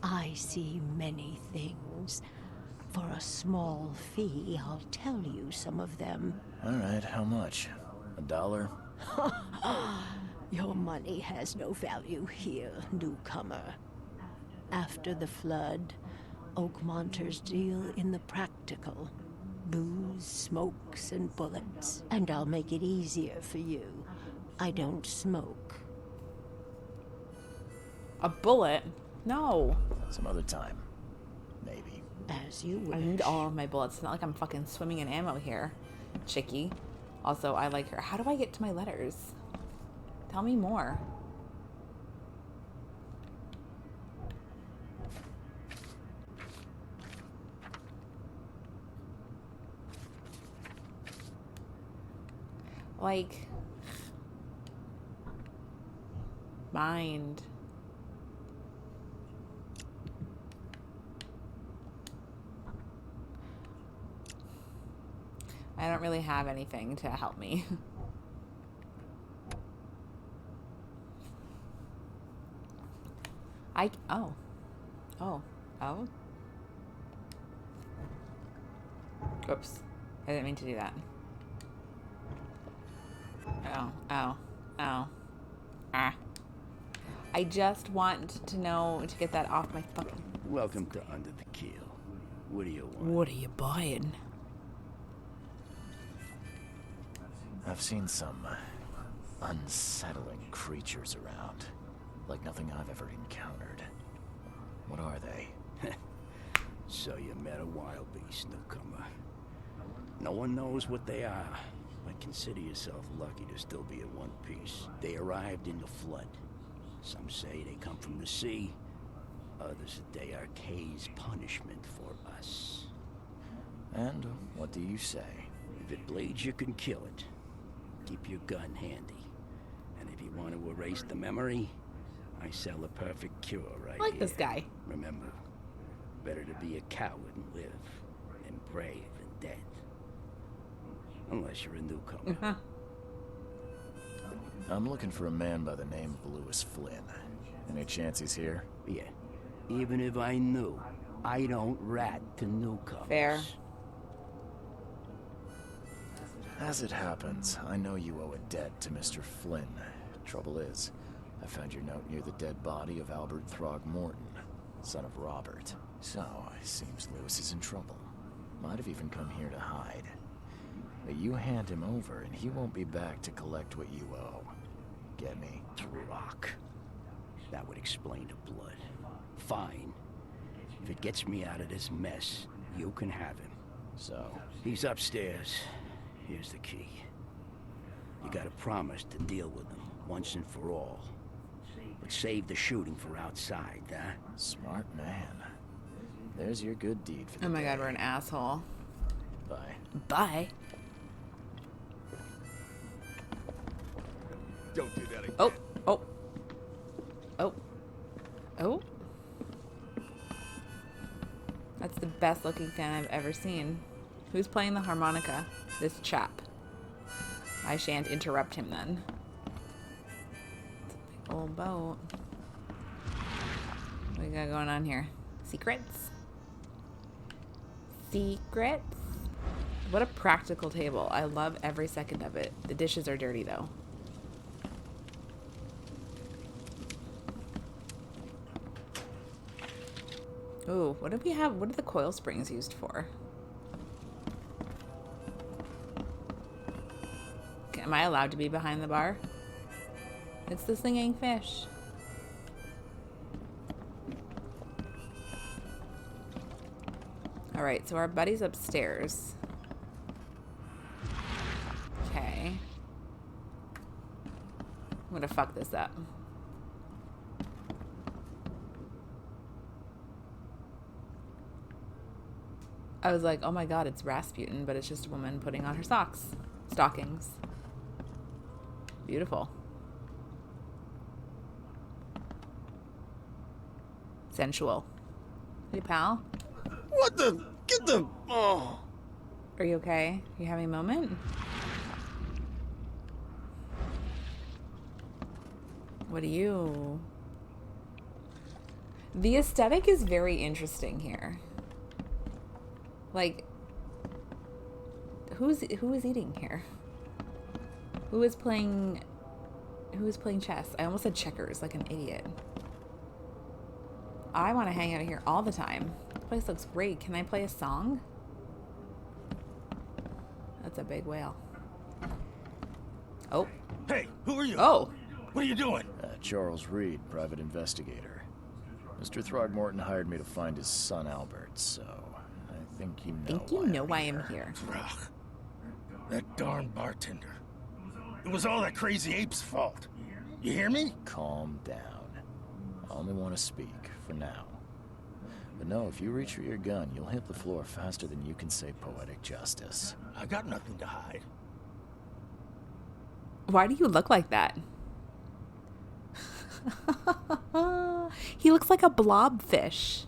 I see many things. For a small fee, I'll tell you some of them. All right, how much? $1? Your money has no value here, newcomer. After the flood, Oakmonters deal in the practical. Booze, smokes, and bullets. And I'll make it easier for you. I don't smoke. A bullet? No. Some other time. Maybe. As you wish. I need all of my bullets. It's not like I'm fucking swimming in ammo here, chickie. Also, I like her. How do I get to my letters? Tell me more. Like, mind. I don't really have anything to help me. Oh. Oops. I didn't mean to do that. Oh. Ah. I just want to know to get that off my fucking... Welcome to Under the Keel. What do you want? What are you buying? I've seen some unsettling creatures around. Like nothing I've ever encountered. What are they? So you met a wild beast, newcomer. No one knows what they are, but consider yourself lucky to still be in one piece. They arrived in the flood. Some say they come from the sea. Others that they are Kay's punishment for us. And what do you say? If it bleeds, you can kill it. Keep your gun handy. And if you want to erase the memory, I sell a perfect cure right I like here. this guy. Remember, better to be a coward and live than brave and dead. Unless you're a newcomer. I'm looking for a man by the name of Lewis Flynn. Any chance he's here? Yeah. Even if I knew, I don't rat to newcomers. Fair. As it happens, I know you owe a debt to Mr. Flynn. Trouble is, I found your note near the dead body of Albert Throgmorton, son of Robert. So, it seems Lewis is in trouble. Might have even come here to hide. But you hand him over and he won't be back to collect what you owe. Get me? Throck. That would explain the blood. Fine. If it gets me out of this mess, you can have him. So? He's upstairs. Here's the key. You gotta promise to deal with him once and for all. But save the shooting for outside, huh? Smart man. There's your good deed for the Oh my day. god, we're an asshole. Bye. Bye. Don't do that again. Oh, oh. Oh. Oh. That's the best looking fan I've ever seen. Who's playing the harmonica? This chap. I shan't interrupt him then. It's a big old boat. What we got going on here? Secrets? Secrets? What a practical table. I love every second of it. The dishes are dirty though. Ooh, what do we have? What are the coil springs used for? Okay, am I allowed to be behind the bar? It's the singing fish. Alright, so our buddy's upstairs. Okay. I'm gonna fuck this up. I was like, oh my god, it's Rasputin, but it's just a woman putting on her stockings. Beautiful. Sensual. Hey, pal. What the? Get the... Oh. Are you okay? You having a moment? What are you? The aesthetic is very interesting here. Like, who is eating here? Who is playing chess? I almost said checkers, like an idiot. I want to hang out here all the time. The place looks great. Can I play a song? That's a big whale. Oh. Hey, who are you? Oh. What are you doing? Charles Reed, private investigator. Mr. Throgmorton hired me to find his son Albert, so I think you know why I'm here. Throg. That darn bartender. It was all that crazy ape's fault. You hear me? Calm down. I only want to speak, for now. But no, if you reach for your gun, you'll hit the floor faster than you can say poetic justice. I got nothing to hide. Why do you look like that? He looks like a blobfish.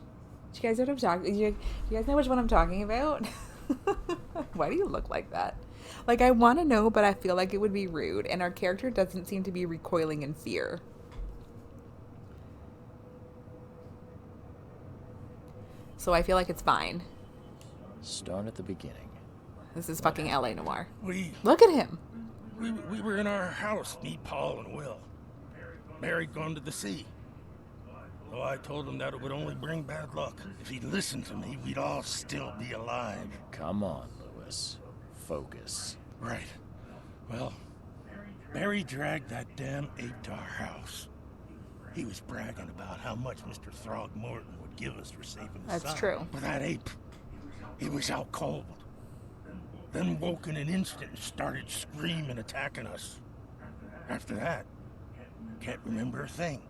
Do you guys know what I'm talking? You guys know which one I'm talking about? Why do you look like that? Like, I want to know, but I feel like it would be rude, and our character doesn't seem to be recoiling in fear. So I feel like it's fine. Start at the beginning. This is fucking LA Noire. Look at him. We were in our house, me, Paul, and Will. Mary'd gone to the sea. So I told him that it would only bring bad luck. If he'd listened to me, we'd all still be alive. Come on, Lewis. Focus. Right. Well, Mary dragged that damn ape to our house. He was bragging about how much Mr. Throgmorton would give us for saving his son. That's true. But that ape, he was out cold. Then woke in an instant and started screaming, attacking us. After that, can't remember a thing.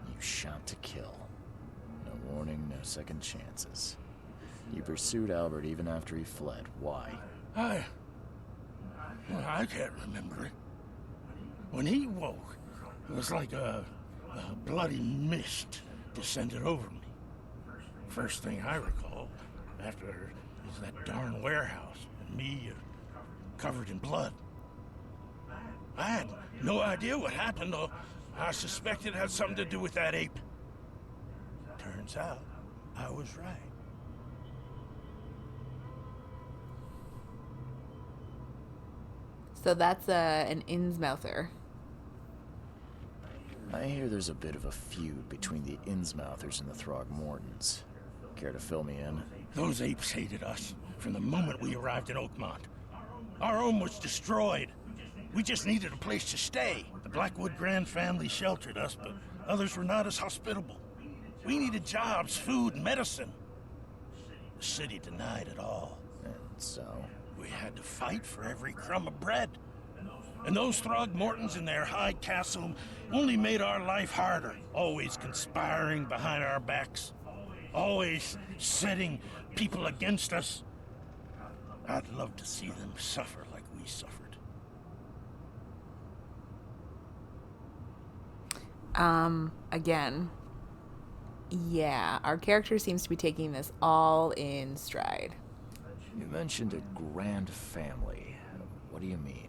You shot to kill. No warning, no second chances. You pursued Albert even after he fled. Why? I can't remember it. When he woke, it was like a bloody mist descended over me. First thing I recall after is that darn warehouse and me covered in blood. I had no idea what happened, though. I suspected it had something to do with that ape. Turns out, I was right. So that's an Innsmouther. I hear there's a bit of a feud between the Innsmouthers and the Throgmortons. Care to fill me in? Those apes hated us from the moment we arrived in Oakmont. Our home was destroyed. We just needed a place to stay. The Blackwood Grand family sheltered us, but others were not as hospitable. We needed jobs, food, and medicine. The city denied it all. And so? We had to fight for every crumb of bread. And those Throgmortons in their high castle only made our life harder, always conspiring behind our backs, always setting people against us. I'd love to see them suffer like we suffered. Again, yeah, our character seems to be taking this all in stride. You mentioned a grand family. What do you mean?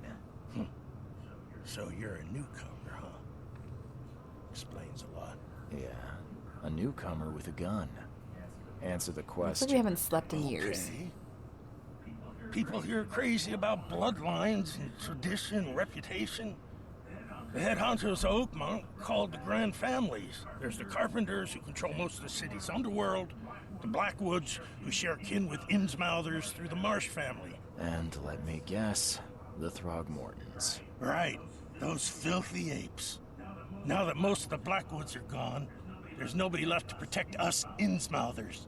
So you're a newcomer, huh? Explains a lot. Yeah, a newcomer with a gun. Answer the Looks question. like we haven't slept in years. Okay. People here are crazy about bloodlines and tradition and reputation. The head honchos of Oakmont called the Grand Families. There's the Carpenters, who control most of the city's underworld, the Blackwoods, who share kin with Innsmouthers through the Marsh family. And let me guess, the Throgmortons. Right, those filthy apes. Now that most of the Blackwoods are gone, there's nobody left to protect us Innsmouthers.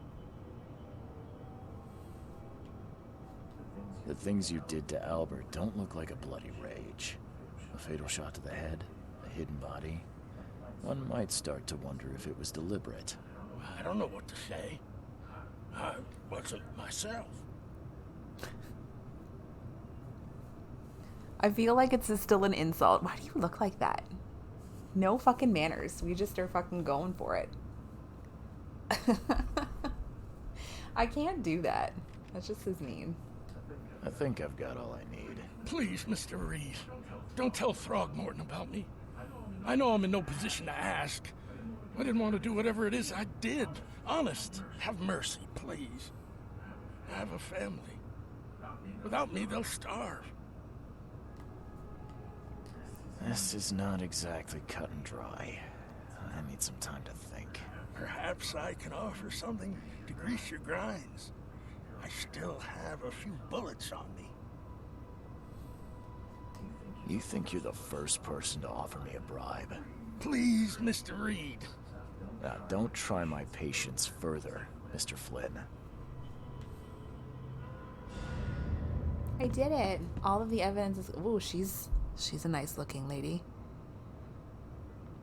The things you did to Albert don't look like a bloody rage. A fatal shot to the head, a hidden body. One might start to wonder if it was deliberate. I don't know what to say. I wasn't myself. I feel like it's still an insult. Why do you look like that? No fucking manners. We just are fucking going for it. I can't do that. That's just as mean. I think I've got all I need. Please, Mr. Reed, don't tell Throgmorton about me. I know I'm in no position to ask. I didn't want to do whatever it is I did. Honest, have mercy, please. I have a family. Without me, they'll starve. This is not exactly cut and dry. I need some time to think. Perhaps I can offer something to grease your grinds. I still have a few bullets on me. You think you're the first person to offer me a bribe? Please, Mr. Reed. Now, don't try my patience further, Mr. Flynn. I did it. All of the evidence is... Ooh, she's a nice looking lady.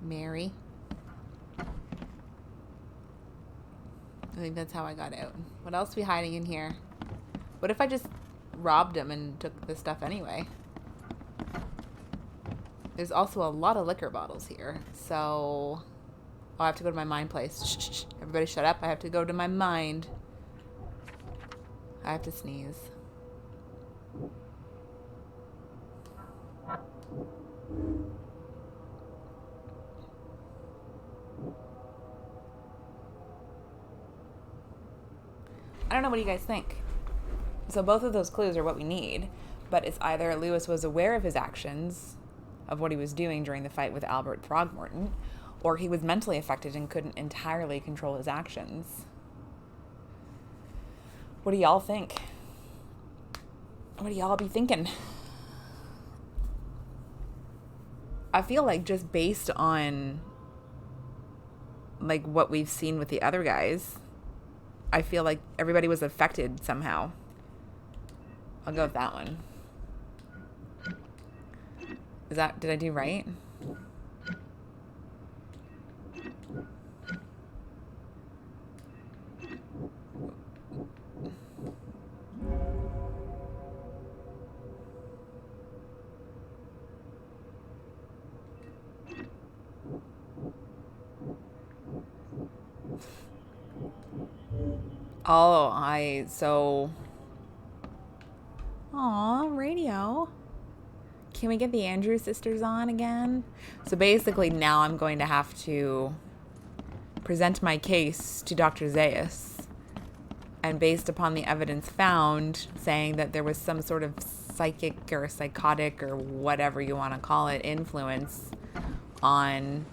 Mary. I think that's how I got out. What else are we hiding in here? What if I just robbed him and took the stuff anyway? There's also a lot of liquor bottles here. So... Oh, I have to go to my mind place. Shh, shh, shh. Everybody shut up. I have to go to my mind. I have to sneeze. I don't know, what do you guys think? So both of those clues are what we need, but it's either Lewis was aware of his actions, of what he was doing during the fight with Albert Throgmorton, or he was mentally affected and couldn't entirely control his actions. What do y'all think? What do y'all be thinking? I feel like just based on like what we've seen with the other guys, I feel like everybody was affected somehow. I'll go with that one. Did I do right? Oh, Aw, radio. Can we get the Andrews sisters on again? So basically now I'm going to have to present my case to Dr. Zaius. And based upon the evidence found, saying that there was some sort of psychic or psychotic or whatever you want to call it influence on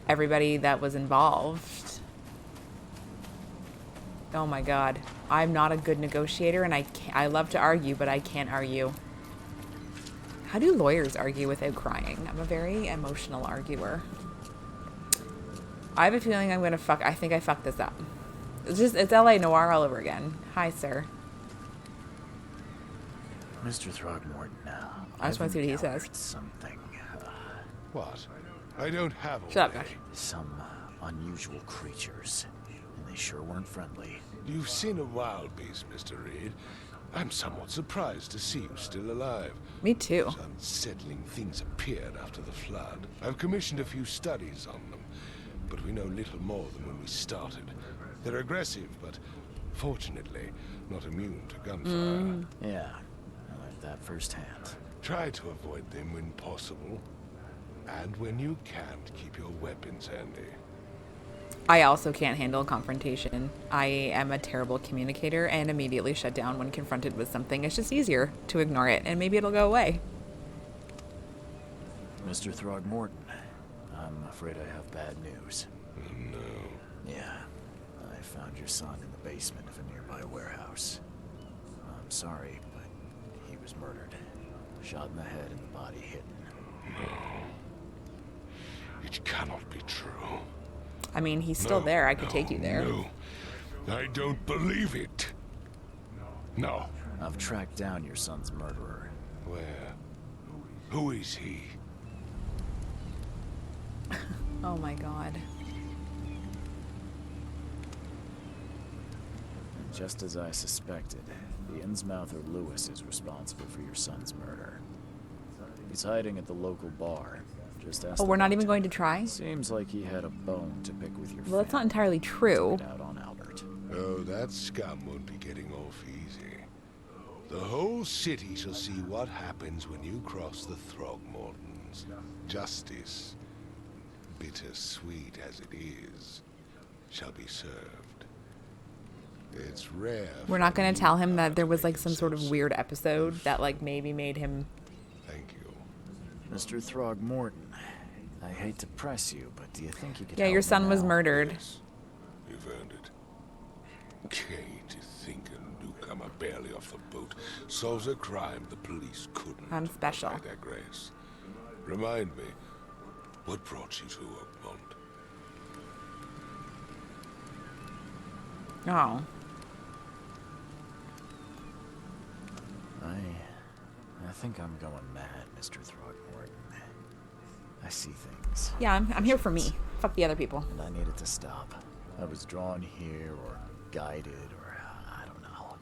everybody that was involved. Oh my God. I'm not a good negotiator, and I love to argue, but I can't argue. How do lawyers argue without crying? I'm a very emotional arguer. I have a feeling I'm gonna I think I fucked this up. It's LA Noire all over again. Hi, sir. Mr. Throgmorton, I just want to see what he says. Something. What? I don't have all Shut up, day. Josh. Some unusual creatures, and they sure weren't friendly. You've seen a wild beast, Mr. Reed. I'm somewhat surprised to see you still alive. Me too. Those unsettling things appeared after the flood. I've commissioned a few studies on them, but we know little more than when we started. They're aggressive, but fortunately not immune to gunfire. Yeah, I learned that firsthand. Try to avoid them when possible. And when you can't, keep your weapons handy. I also can't handle confrontation. I am a terrible communicator and immediately shut down when confronted with something. It's just easier to ignore it, and maybe it'll go away. Mr. Throgmorton, I'm afraid I have bad news. No. Yeah, I found your son in the basement of a nearby warehouse. I'm sorry, but he was murdered. Shot in the head and the body hidden. No. It cannot be true. I mean, he's still there. I could take you there. No, I don't believe it. No. I've tracked down your son's murderer. Where? Who is he? Oh my God. And just as I suspected, the Innsmouther Lewis is responsible for your son's murder. He's hiding at the local bar. Just ask Oh, we're not even going to try? Seems like he had a bone to pick with your Well, that's not entirely true. out on Albert. Oh, that scum won't be getting off easy. The whole city shall see what happens when you cross the Throgmortons. Justice, bittersweet as it is, shall be served. It's rare. We're not going to tell him that there was like some sort of weird episode that like maybe made him... Thank you. Mr. Throgmorton, I hate to press you, but do you think you could Yeah, help your me son was now? murdered. Yes, you've earned it. Okay, to think a newcomer barely off the boat solves a crime the police couldn't. I'm special. I digress. Remind me, what brought you to Oakmont? Oh. I think I'm going mad, Mr. Throgmorton. I see things. Yeah, I'm here for me. Fuck the other people. And I needed to stop. I was drawn here, or guided, or I don't know.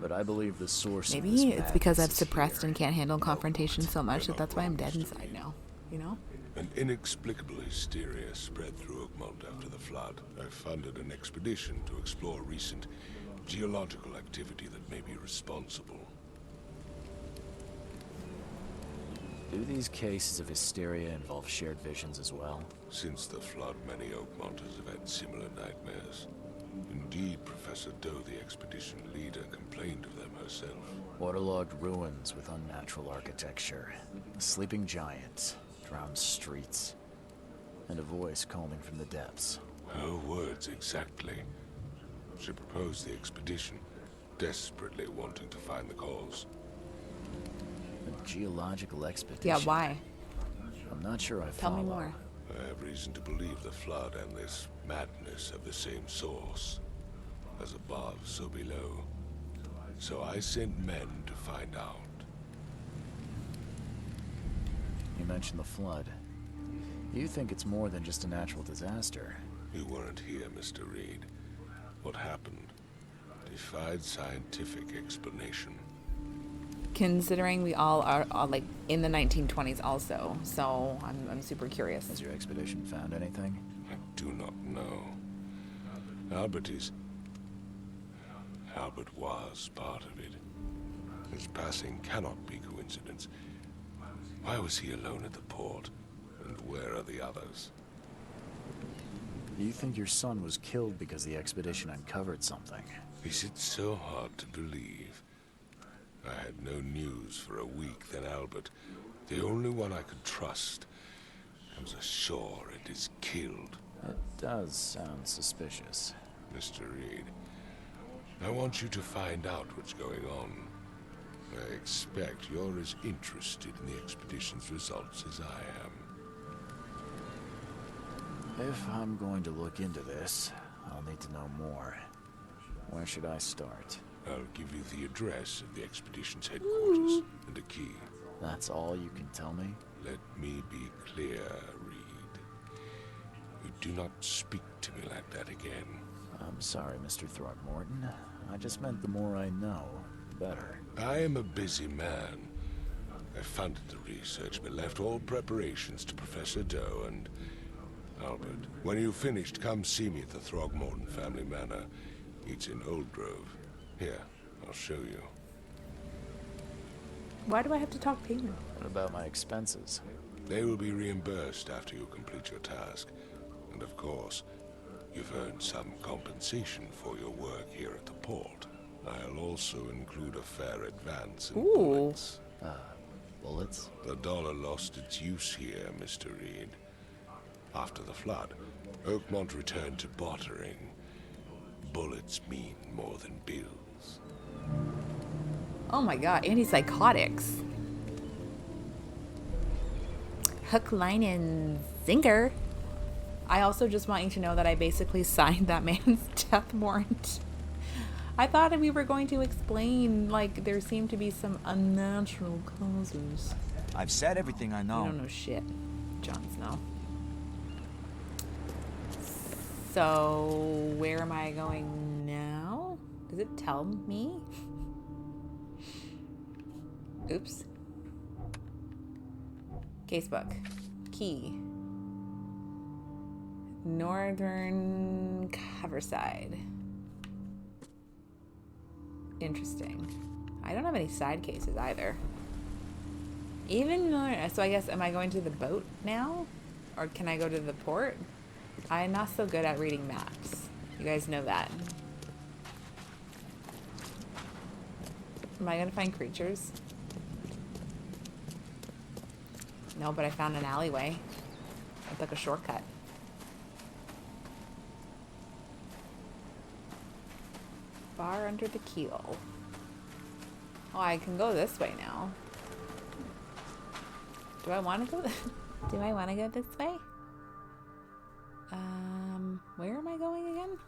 But I believe the source of this Maybe it's because I've madness is suppressed here. and can't handle confrontation so much that that's why I'm dead inside now. You know? An inexplicable hysteria spread through Oakmont after the flood. I funded an expedition to explore recent geological activity that may be responsible. Do these cases of hysteria involve shared visions as well? Since the flood, many Oakmonters have had similar nightmares. Indeed, Professor Doe, the expedition leader, complained of them herself. Waterlogged ruins with unnatural architecture, a sleeping giant, drowned streets, and a voice calling from the depths. Her words exactly. She proposed the expedition, desperately wanting to find the cause. A geological expedition? Yeah, why? I'm not sure I Tell follow. me more. I have reason to believe the flood and this madness have the same source. As above, so below. So I sent men to find out. You mentioned the flood. You think it's more than just a natural disaster? You weren't here, Mr. Reed. What happened defied scientific explanation. Considering we all are like in the 1920s also, so I'm super curious. Has your expedition found anything? I do not know. Albert was part of it. His passing cannot be coincidence. Why was he alone at the port? And where are the others? You think your son was killed because the expedition uncovered something? Is it so hard to believe? I had no news for a week, then Albert, the only one I could trust, comes ashore and is killed. It does sound suspicious. Mr. Reed, I want you to find out what's going on. I expect you're as interested in the expedition's results as I am. If I'm going to look into this, I'll need to know more. Where should I start? I'll give you the address of the expedition's headquarters and a key. That's all you can tell me? Let me be clear, Reed. You do not speak to me like that again. I'm sorry, Mr. Throckmorton. I just meant the more I know, the better. I am a busy man. I funded the research, but left all preparations to Professor Doe and Albert. When you've finished, come see me at the Throckmorton family manor. It's in Old Grove. Here, I'll show you. Why do I have to talk to you? What about my expenses? They will be reimbursed after you complete your task. And of course, you've earned some compensation for your work here at the port. I'll also include a fair advance in bullets. Bullets? The dollar lost its use here, Mr. Reed. After the flood, Oakmont returned to bartering. Bullets mean more than bills. Oh my god, antipsychotics. Hook, line, and sinker. I also just want you to know that I basically signed that man's death warrant. I thought we were going to explain, like, there seemed to be some unnatural causes. I've said everything I know. You don't know shit, Jon Snow. So, where am I going now? Does it tell me? Oops. Casebook. Key. Northern Coverside. Interesting. I don't have any side cases either. Even though, so I guess, am I going to the boat now? Or can I go to the port? I'm not so good at reading maps. You guys know that. Am I gonna find creatures? No, but I found an alleyway. I took a shortcut. Bar under the keel. Oh, I can go this way now. Do I want to go? Do I want to go this way? Where am I going again?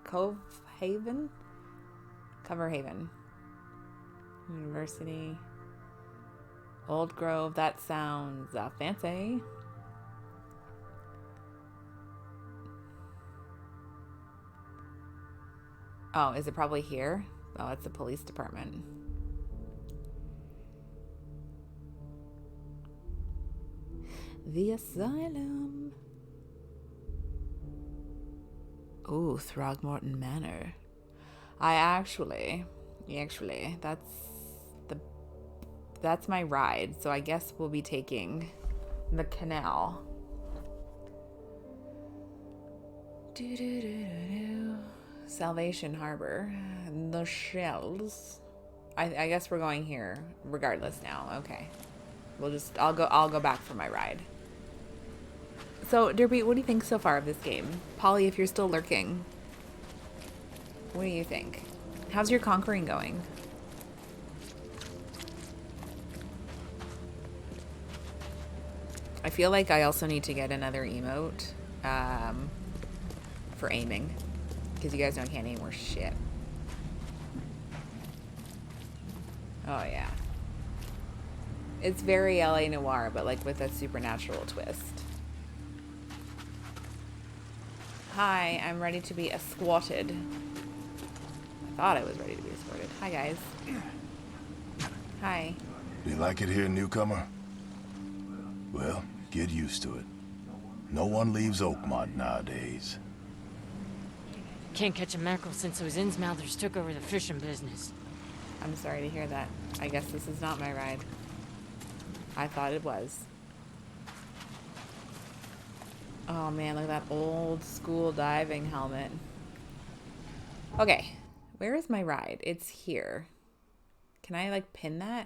Cove Haven? Cover Haven. University. Old Grove. That sounds fancy. Oh, is it probably here? Oh, it's the police department. The asylum. Ooh, Throgmorton Manor. Actually, that's my ride. So I guess we'll be taking the canal. Salvation Harbor. The shells. I guess we're going here regardless now. Okay. I'll go back for my ride. So, Derby, what do you think so far of this game? Polly, if you're still lurking, what do you think? How's your conquering going? I feel like I also need to get another emote for aiming, because you guys know I can't aim worth shit. Oh yeah. It's very LA Noire, but like with a supernatural twist. Hi, I'm ready to be escorted. I thought I was ready to be escorted. Hi, guys. Hi. You like it here, newcomer? Well, get used to it. No one leaves Oakmont nowadays. Can't catch a mackerel since those Innsmouthers took over the fishing business. I'm sorry to hear that. I guess this is not my ride. I thought it was. Oh man, look at that old school diving helmet. Okay, where is my ride? It's here. Can I like pin that?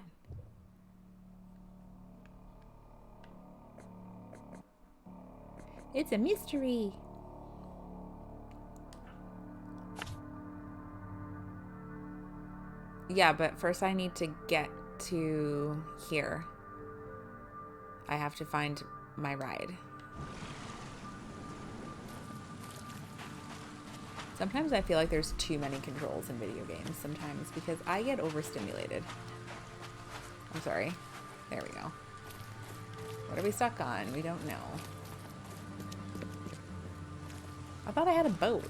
It's a mystery. Yeah, but first I need to get to here. I have to find my ride. Sometimes I feel like there's too many controls in video games sometimes because I get overstimulated. I'm sorry. There we go. What are we stuck on? We don't know. I thought I had a boat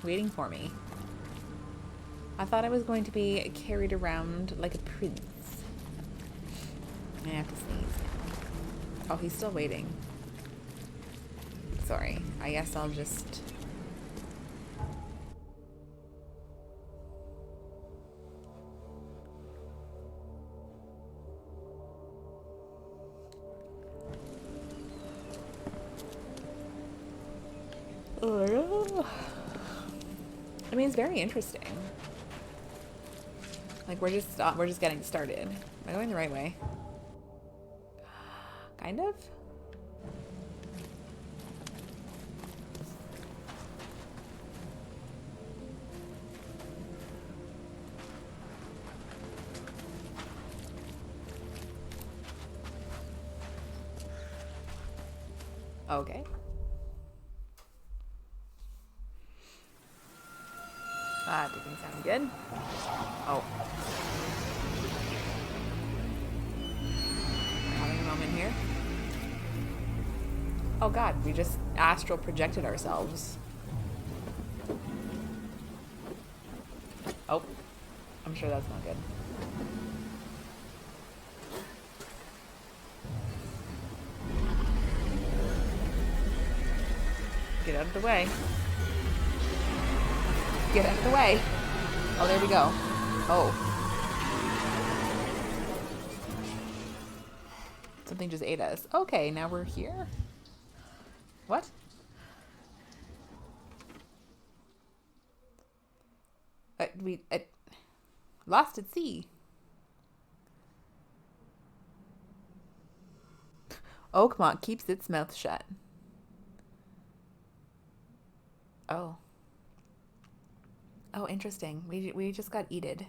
waiting for me. I thought I was going to be carried around like a prince. I have to sneeze now. Oh, he's still waiting. Sorry. I guess I'll just... I mean, it's very interesting. Like, we're just getting started. Am I going the right way? Kind of? Okay. That didn't sound good. Oh. We're having a moment here. Oh god, we just astral projected ourselves. Oh. I'm sure that's not good. Get out of the way. Get out of the way. Oh, there we go. Oh. Something just ate us. Okay, now we're here. What? We lost at sea. Oakmont keeps its mouth shut. Oh. Oh, interesting. We just got eated.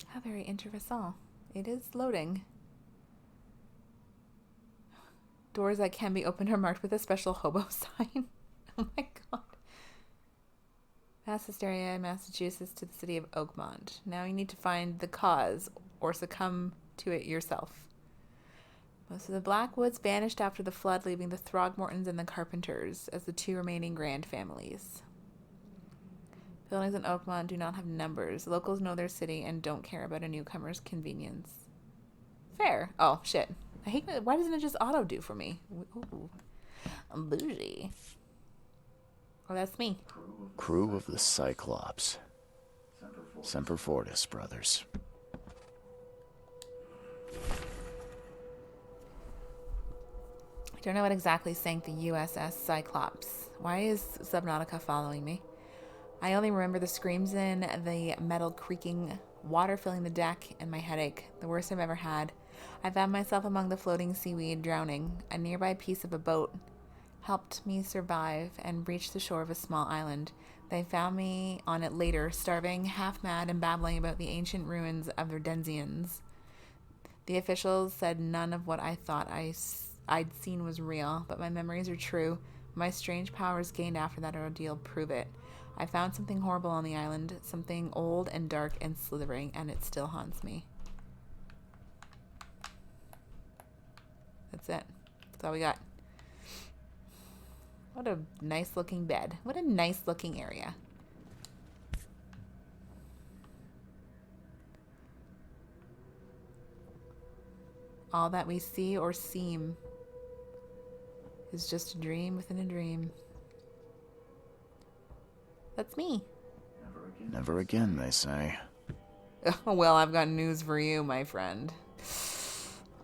How very interesting. It is loading. Doors that can be opened are marked with a special hobo sign. Oh my god. Mass hysteria in Massachusetts to the city of Oakmont. Now you need to find the cause or succumb to it yourself. Most of the Blackwoods vanished after the flood, leaving the Throgmortons and the Carpenters as the two remaining Grand families. Buildings in Oakmont do not have numbers. Locals know their city and don't care about a newcomer's convenience. Fair. Oh, shit. I hate that. Why doesn't it just auto do for me? Ooh. I'm bougie. Oh, that's me. Crew of the Cyclops. Semper Fortis, brothers. I don't know what exactly sank the USS Cyclops. Why is Subnautica following me? I only remember the screams in, the metal creaking, water filling the deck, and my headache, the worst I've ever had. I found myself among the floating seaweed, drowning. A nearby piece of a boat helped me survive and reach the shore of a small island. They found me on it later, starving, half-mad, and babbling about the ancient ruins of the Denzians. The officials said none of what I thought I'd seen was real, but my memories are true. My strange powers gained after that ordeal prove it. I found something horrible on the island, something old and dark and slithering, and it still haunts me. That's it. That's all we got. What a nice looking bed. What a nice looking area. All that we see or seem is just a dream within a dream. That's me. Never again, they say. Well, I've got news for you, my friend.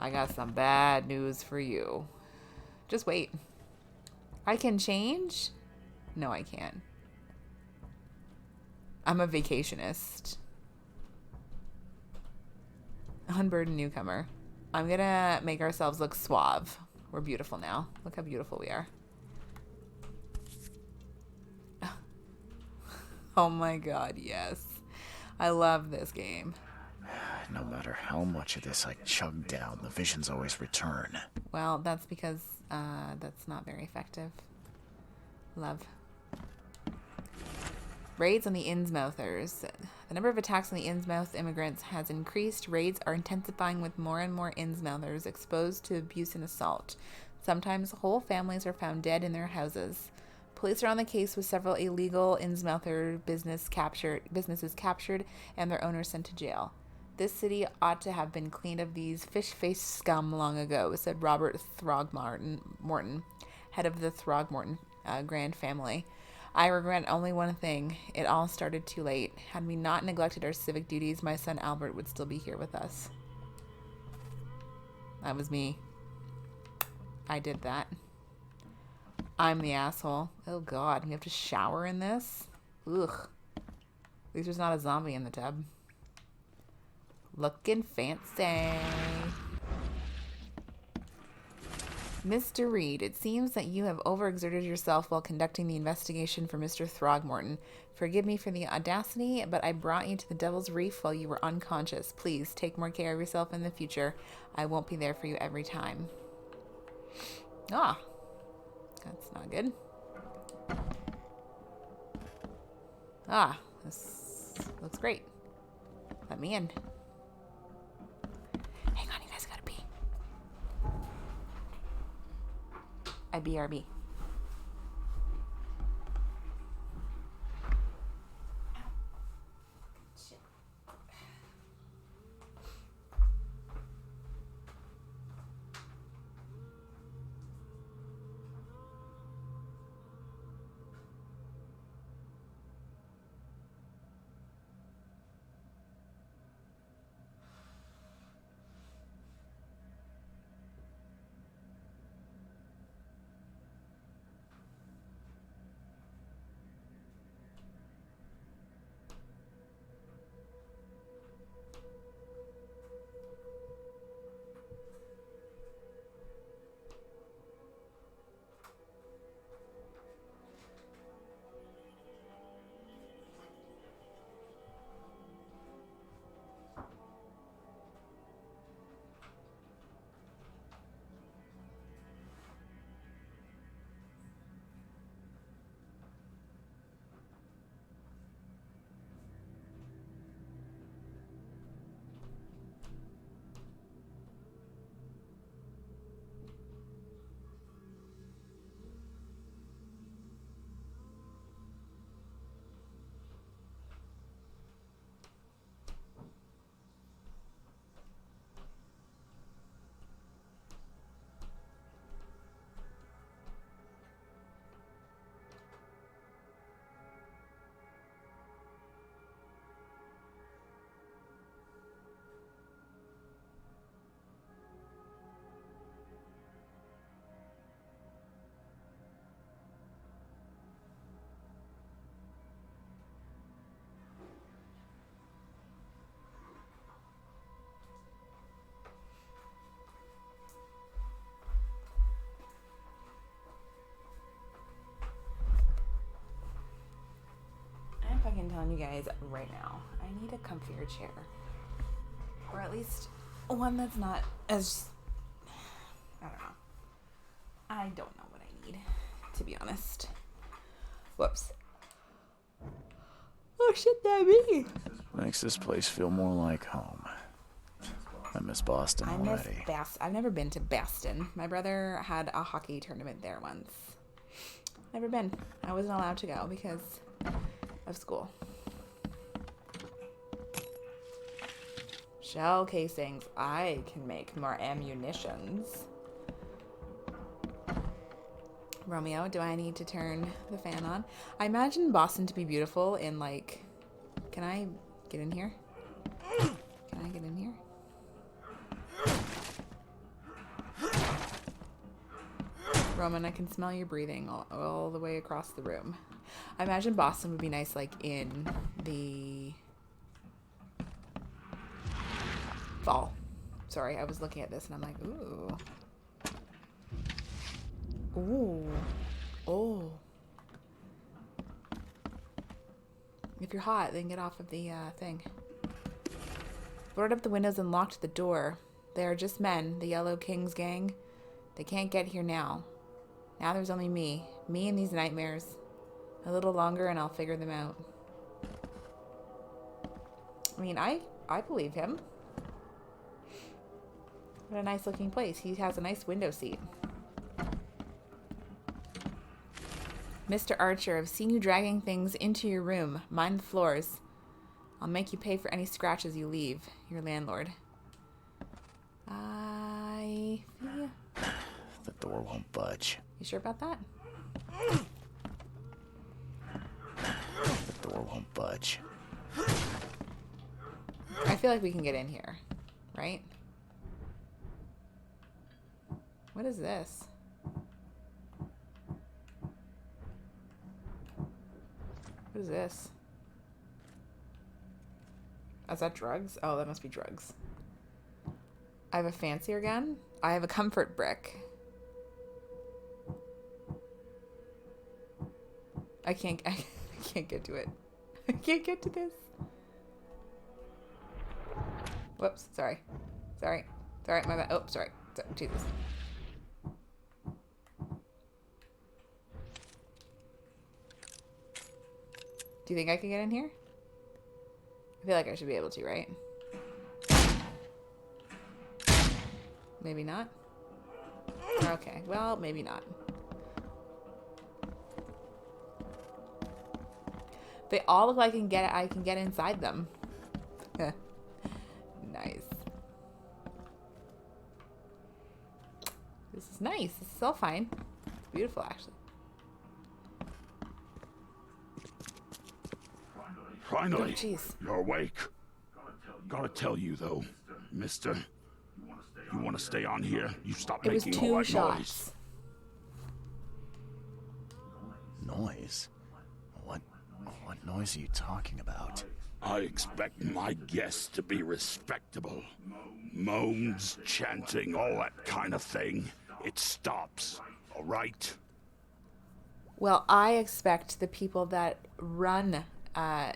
I got some bad news for you. Just wait. I can change? No, I can't. I'm a vacationist. Unburdened newcomer. I'm gonna make ourselves look suave. We're beautiful now. Look how beautiful we are. Oh my god, yes. I love this game. No matter how much of this I chug down, the visions always return. Well, that's because that's not very effective. Love. Raids on the Innsmouthers. The number of attacks on the Innsmouth immigrants has increased. Raids are intensifying with more and more Innsmouthers exposed to abuse and assault. Sometimes whole families are found dead in their houses. Police are on the case with several illegal Innsmouther businesses captured and their owners sent to jail. This city ought to have been cleaned of these fish-faced scum long ago, said Robert Throgmorton, head of the Throgmorton Grand family. I regret only one thing. It all started too late. Had we not neglected our civic duties, my son Albert would still be here with us. That was me. I did that. I'm the asshole. Oh god, we have to shower in this? Ugh. At least there's not a zombie in the tub. Looking fancy. Mr. Reed, it seems that you have overexerted yourself while conducting the investigation for Mr. Throgmorton. Forgive me for the audacity, but I brought you to the Devil's Reef while you were unconscious. Please take more care of yourself in the future. I won't be there for you every time. Ah, that's not good. Ah, this looks great. Let me in. Hang on, you guys gotta pee. BRB. I'm telling you guys right now, I need a comfier chair. Or at least one that's not as... I don't know. I don't know what I need, to be honest. Whoops. Oh shit, that me! Makes this place feel more like home. I miss Boston already. I've never been to Boston. My brother had a hockey tournament there once. Never been. I wasn't allowed to go because of school. Shell casings. I can make more ammunitions. Romeo, do I need to turn the fan on? I imagine Boston to be beautiful in like... Can I get in here? Can I get in here? Roman, I can smell your breathing all the way across the room. I imagine Boston would be nice, like, in the fall. Sorry, I was looking at this and I'm like, ooh. Ooh. Oh. If you're hot, then get off of the thing. Boarded up the windows and locked the door. They are just men, the Yellow King's gang. They can't get here now. Now there's only me. Me and these nightmares. A little longer and I'll figure them out. I mean, I believe him. What a nice looking place. He has a nice window seat. Mr. Archer, I've seen you dragging things into your room. Mind the floors. I'll make you pay for any scratches you leave. Your landlord. I feel... The door won't budge. You sure about that? The door won't budge. I feel like we can get in here, right? What is this? What is this? Is that drugs? Oh, that must be drugs. I have a fancier gun. I have a comfort brick. I can't get to it. I can't get to this. Whoops, sorry. Sorry, my bad. Oh, sorry. Jesus. Do you think I can get in here? I feel like I should be able to, right? Maybe not? Okay, well, maybe not. They all look like I can get inside them. Nice. This is nice. This is all fine. It's beautiful, actually. Finally, oh, you're awake. Gotta tell you though, mister, you want to stay on here? You stop making all that shots. Noise? What noise are you talking about? I expect my guests to be respectable. Moans, chanting, all that kind of thing. It stops, all right? Well, I expect the people that run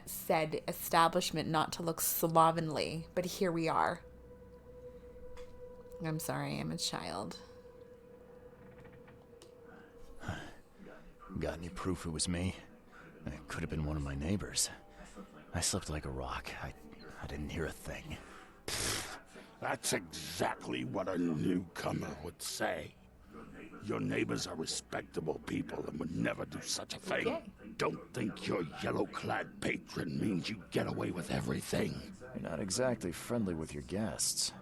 said establishment not to look slovenly, but here we are. I'm sorry, I'm a child. Got any proof it was me? It could have been one of my neighbors. I slept like a rock. I didn't hear a thing. That's exactly what a newcomer would say. Your neighbors are respectable people and would never do such a thing. Okay. Don't think your yellow-clad patron means you get away with everything. You're not exactly friendly with your guests.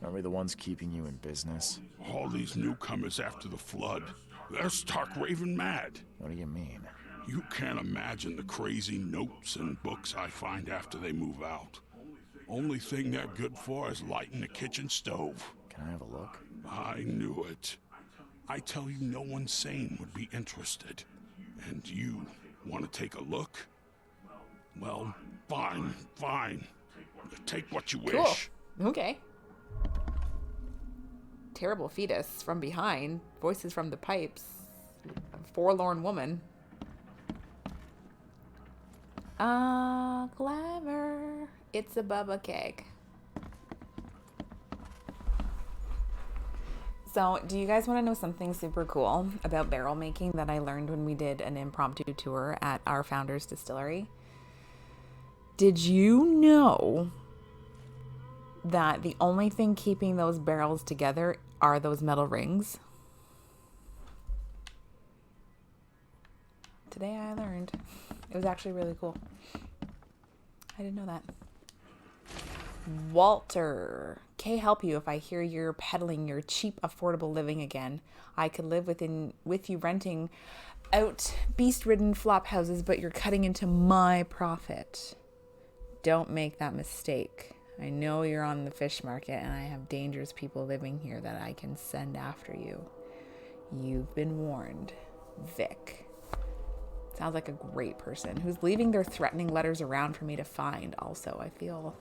Aren't we the ones keeping you in business? All these newcomers after the flood, they're stark raving mad. What do you mean? You can't imagine the crazy notes and books I find after they move out. Only thing they're good for is lighting the kitchen stove. Can I have a look? I knew it. I tell you, no one sane would be interested. And you want to take a look? Well, fine. Take what you wish. Cool. Okay. Terrible fetus from behind. Voices from the pipes. A forlorn woman. Clever. It's a bubba cake. So, do you guys want to know something super cool about barrel making that I learned when we did an impromptu tour at our founder's distillery? Did you know that the only thing keeping those barrels together are those metal rings? Today I learned. It was actually really cool. I didn't know that. Walter, Kay help you if I hear you're peddling your cheap, affordable living again. I could live with you renting out beast-ridden flop houses, but you're cutting into my profit. Don't make that mistake. I know you're on the fish market, and I have dangerous people living here that I can send after you. You've been warned. Vic. Sounds like a great person who's leaving their threatening letters around for me to find. Also, I feel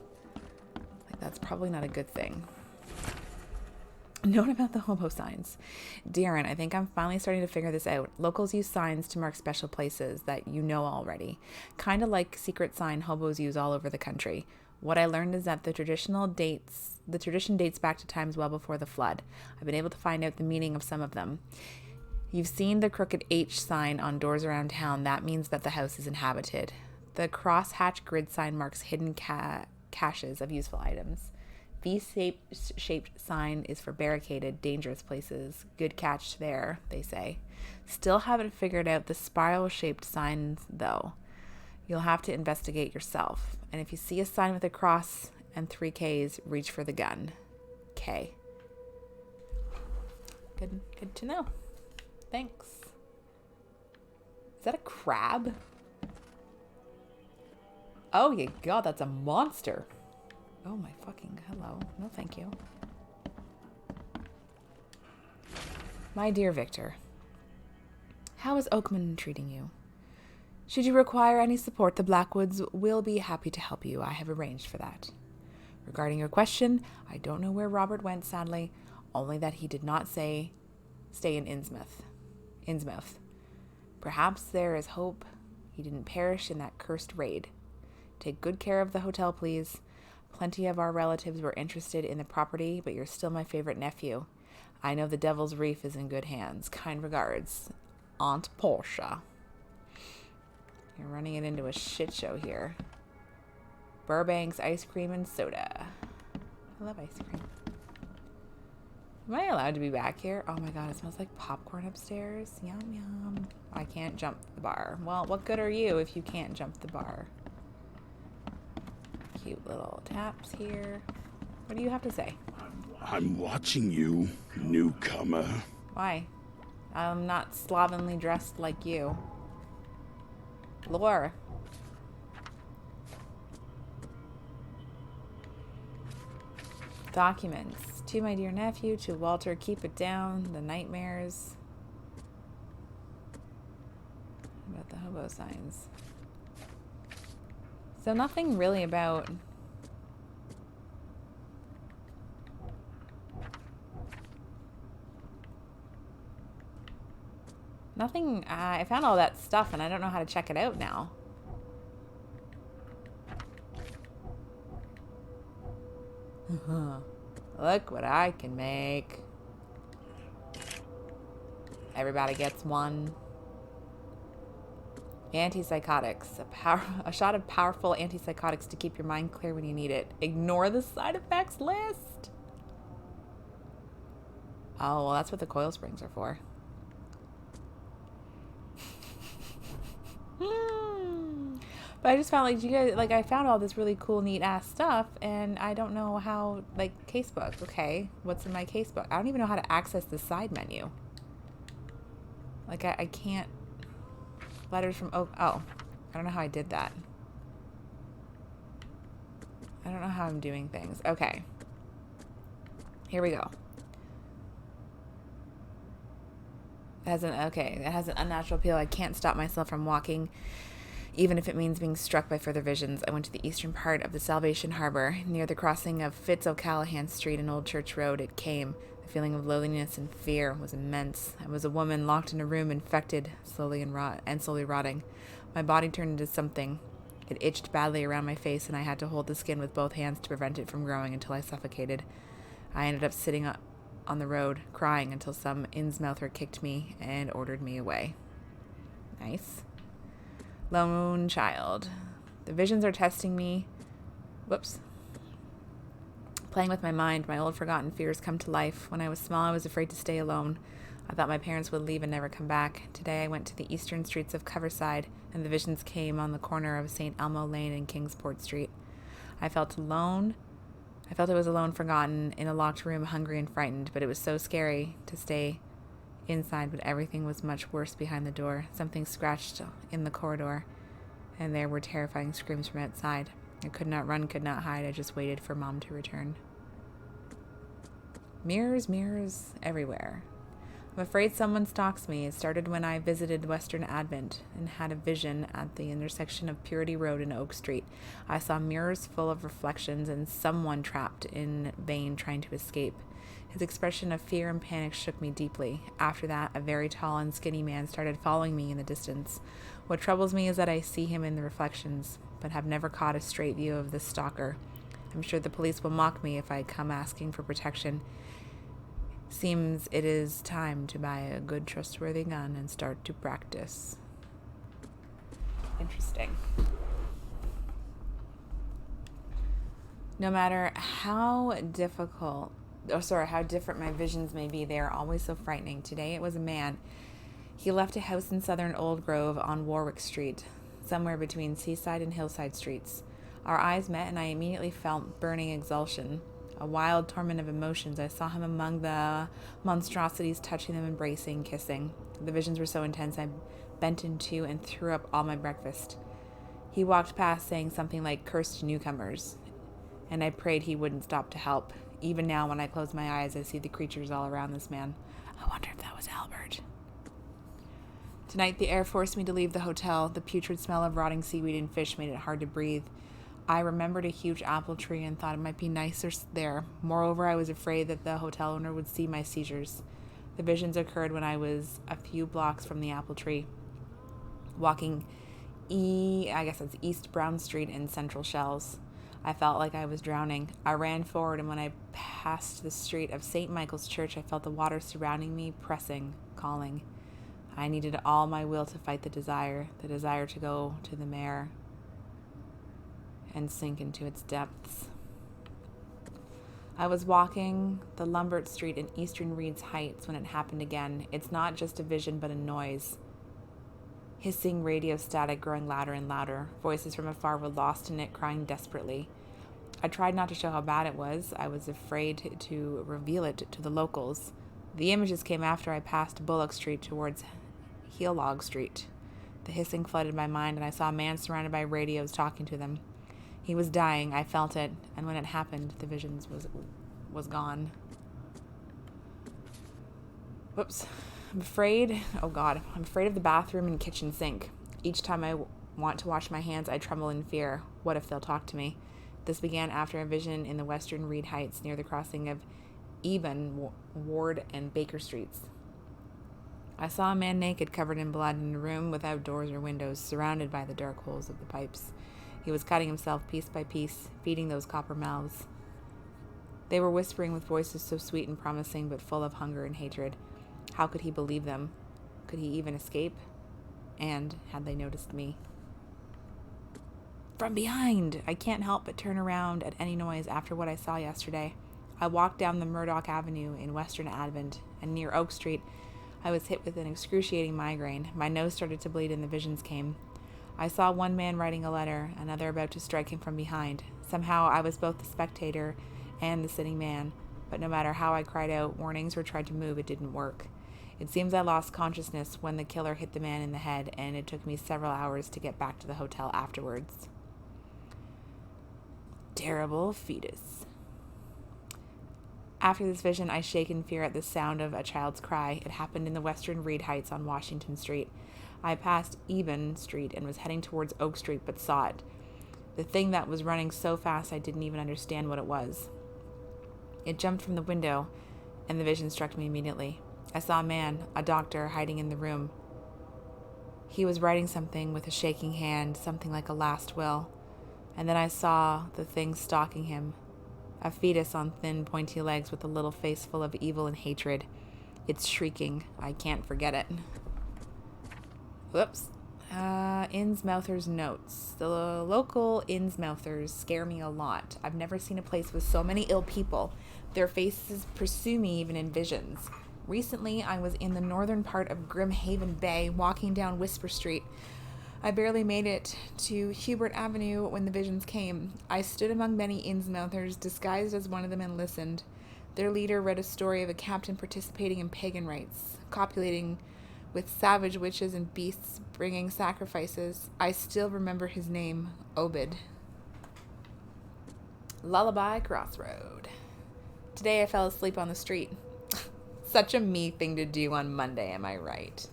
like that's probably not a good thing. Note about the hobo signs. Darren, I think I'm finally starting to figure this out. Locals use signs to mark special places that you know already. Kind of like secret sign hobos use all over the country. What I learned is that the tradition dates back to times well before the flood. I've been able to find out the meaning of some of them. You've seen the crooked H sign on doors around town. That means that the house is inhabited. The crosshatch grid sign marks hidden caches of useful items. V-shaped sign is for barricaded, dangerous places. Good catch there, they say. Still haven't figured out the spiral-shaped signs, though. You'll have to investigate yourself. And if you see a sign with a cross and 3 Ks, reach for the gun. K. Good to know. Thanks. Is that a crab? Oh, yeah, God, that's a monster. Oh my fucking hello. No, thank you. My dear Victor, how is Oakman treating you? Should you require any support, the Blackwoods will be happy to help you. I have arranged for that. Regarding your question, I don't know where Robert went, sadly, only that he did not stay in Innsmouth. Perhaps there is hope he didn't perish in that cursed raid. Take good care of the hotel, please. Plenty of our relatives were interested in the property, but you're still my favorite nephew. I know the Devil's Reef is in good hands. Kind regards, Aunt Portia. You're running it into a shit show here. Burbank's ice cream and soda. I love ice cream. Am I allowed to be back here? Oh my god, it smells like popcorn upstairs. Yum, yum. I can't jump the bar. Well, what good are you if you can't jump the bar? Cute little taps here. What do you have to say? I'm watching you, newcomer. Why? I'm not slovenly dressed like you. Lore. Documents. To my dear nephew, to Walter, keep it down. The nightmares. About the hobo signs. So nothing really about... Nothing... I found all that stuff and I don't know how to check it out now. Look what I can make. Everybody gets one. Antipsychotics. A shot of powerful antipsychotics to keep your mind clear when you need it. Ignore the side effects list. Oh, well, that's what the coil springs are for. But I just found, like, you guys, like, I found all this really cool, neat ass stuff, and I don't know how, like, casebook. Okay, what's in my casebook? I don't even know how to access the side menu. Like, I can't. Letters from Oak. Oh, I don't know how I did that. I don't know how I'm doing things. Okay. Here we go. It has an unnatural appeal. I can't stop myself from walking, even if it means being struck by further visions. I went to the eastern part of the Salvation Harbor, near the crossing of Fitz-O'Callahan Street and Old Church Road. It came. The feeling of loneliness and fear was immense. I was a woman locked in a room, infected, slowly rotting. My body turned into something. It itched badly around my face, and I had to hold the skin with both hands to prevent it from growing until I suffocated. I ended up sitting on the road, crying until some Innsmouther kicked me and ordered me away. Nice. Lone child. The visions are testing me. Whoops. Playing with my mind, my old forgotten fears come to life. When I was small, I was afraid to stay alone. I thought my parents would leave and never come back. Today I went to the eastern streets of Coverside, and the visions came on the corner of St. Elmo Lane and Kingsport Street. I felt alone. I felt I was alone, forgotten, in a locked room, hungry and frightened, but it was so scary to stay inside, but everything was much worse behind the door. Something scratched in the corridor, and there were terrifying screams from outside. I could not run, could not hide. I just waited for Mom to return. Mirrors, mirrors everywhere. I'm afraid someone stalks me. It started when I visited Western Advent and had a vision at the intersection of Purity Road and Oak Street. I saw mirrors full of reflections and someone trapped in vain trying to escape. His expression of fear and panic shook me deeply. After that, a very tall and skinny man started following me in the distance. What troubles me is that I see him in the reflections, but have never caught a straight view of this stalker. I'm sure the police will mock me if I come asking for protection. Seems it is time to buy a good trustworthy gun and start to practice. Interesting. No matter how different my visions may be, they are always so frightening. Today it was a man. He left a house in southern Old Grove on Warwick Street, somewhere between Seaside and Hillside Streets. Our eyes met and I immediately felt burning exultation. A wild torment of emotions. I saw him among the monstrosities, touching them, embracing, kissing. The visions were so intense I bent in two and threw up all my breakfast. He walked past saying something like "cursed newcomers," and I prayed he wouldn't stop to help. Even now, when I close my eyes, I see the creatures all around this man. I wonder if that was Albert. Tonight, the air forced me to leave the hotel. The putrid smell of rotting seaweed and fish made it hard to breathe. I remembered a huge apple tree and thought it might be nicer there. Moreover, I was afraid that the hotel owner would see my seizures. The visions occurred when I was a few blocks from the apple tree, walking East Brown Street in Central Shells. I felt like I was drowning. I ran forward, and when I passed the street of St. Michael's Church, I felt the water surrounding me, pressing, calling. I needed all my will to fight the desire to go to the mare and sink into its depths. I was walking the Lombard Street in Eastern Reeds Heights when it happened again. It's not just a vision, but a noise. Hissing radio static growing louder and louder. Voices from afar were lost in it, crying desperately. I tried not to show how bad it was. I was afraid to reveal it to the locals. The images came after I passed Bullock Street towards Heelog Street. The hissing flooded my mind, and I saw a man surrounded by radios talking to them. He was dying. I felt it, and when it happened, the visions was gone. Whoops. I'm afraid of the bathroom and kitchen sink. Each time I want to wash my hands, I tremble in fear. What if they'll talk to me? This began after a vision in the Western Reed Heights near the crossing of Eben, Ward, and Baker Streets. I saw a man naked, covered in blood, in a room without doors or windows, surrounded by the dark holes of the pipes. He was cutting himself piece by piece, feeding those copper mouths. They were whispering with voices so sweet and promising, but full of hunger and hatred. How could he believe them? Could he even escape? And had they noticed me? From behind! I can't help but turn around at any noise after what I saw yesterday. I walked down the Murdoch Avenue in Western Advent, and near Oak Street, I was hit with an excruciating migraine. My nose started to bleed and the visions came. I saw one man writing a letter, another about to strike him from behind. Somehow I was both the spectator and the sitting man, but no matter how I cried out, warnings, or tried to move, it didn't work. It seems I lost consciousness when the killer hit the man in the head, and it took me several hours to get back to the hotel afterwards. Terrible fetus. After this vision, I shake in fear at the sound of a child's cry. It happened in the Western Reed Heights on Washington Street. I passed Eben Street and was heading towards Oak Street, but saw it. The thing that was running so fast I didn't even understand what it was. It jumped from the window, and the vision struck me immediately. I saw a man, a doctor, hiding in the room. He was writing something with a shaking hand, something like a last will. And then I saw the thing stalking him. A fetus on thin, pointy legs with a little face full of evil and hatred. It's shrieking. I can't forget it. Whoops. Innsmouther's notes. The local Innsmouthers scare me a lot. I've never seen a place with so many ill people. Their faces pursue me even in visions. Recently, I was in the northern part of Grimhaven Bay, walking down Whisper Street. I barely made it to Hubert Avenue when the visions came. I stood among many Innsmouthers, disguised as one of them, and listened. Their leader read a story of a captain participating in pagan rites, copulating with savage witches and beasts, bringing sacrifices. I still remember his name, Obed. Lullaby Crossroad. Today I fell asleep on the street. Such a me thing to do on Monday, am I right?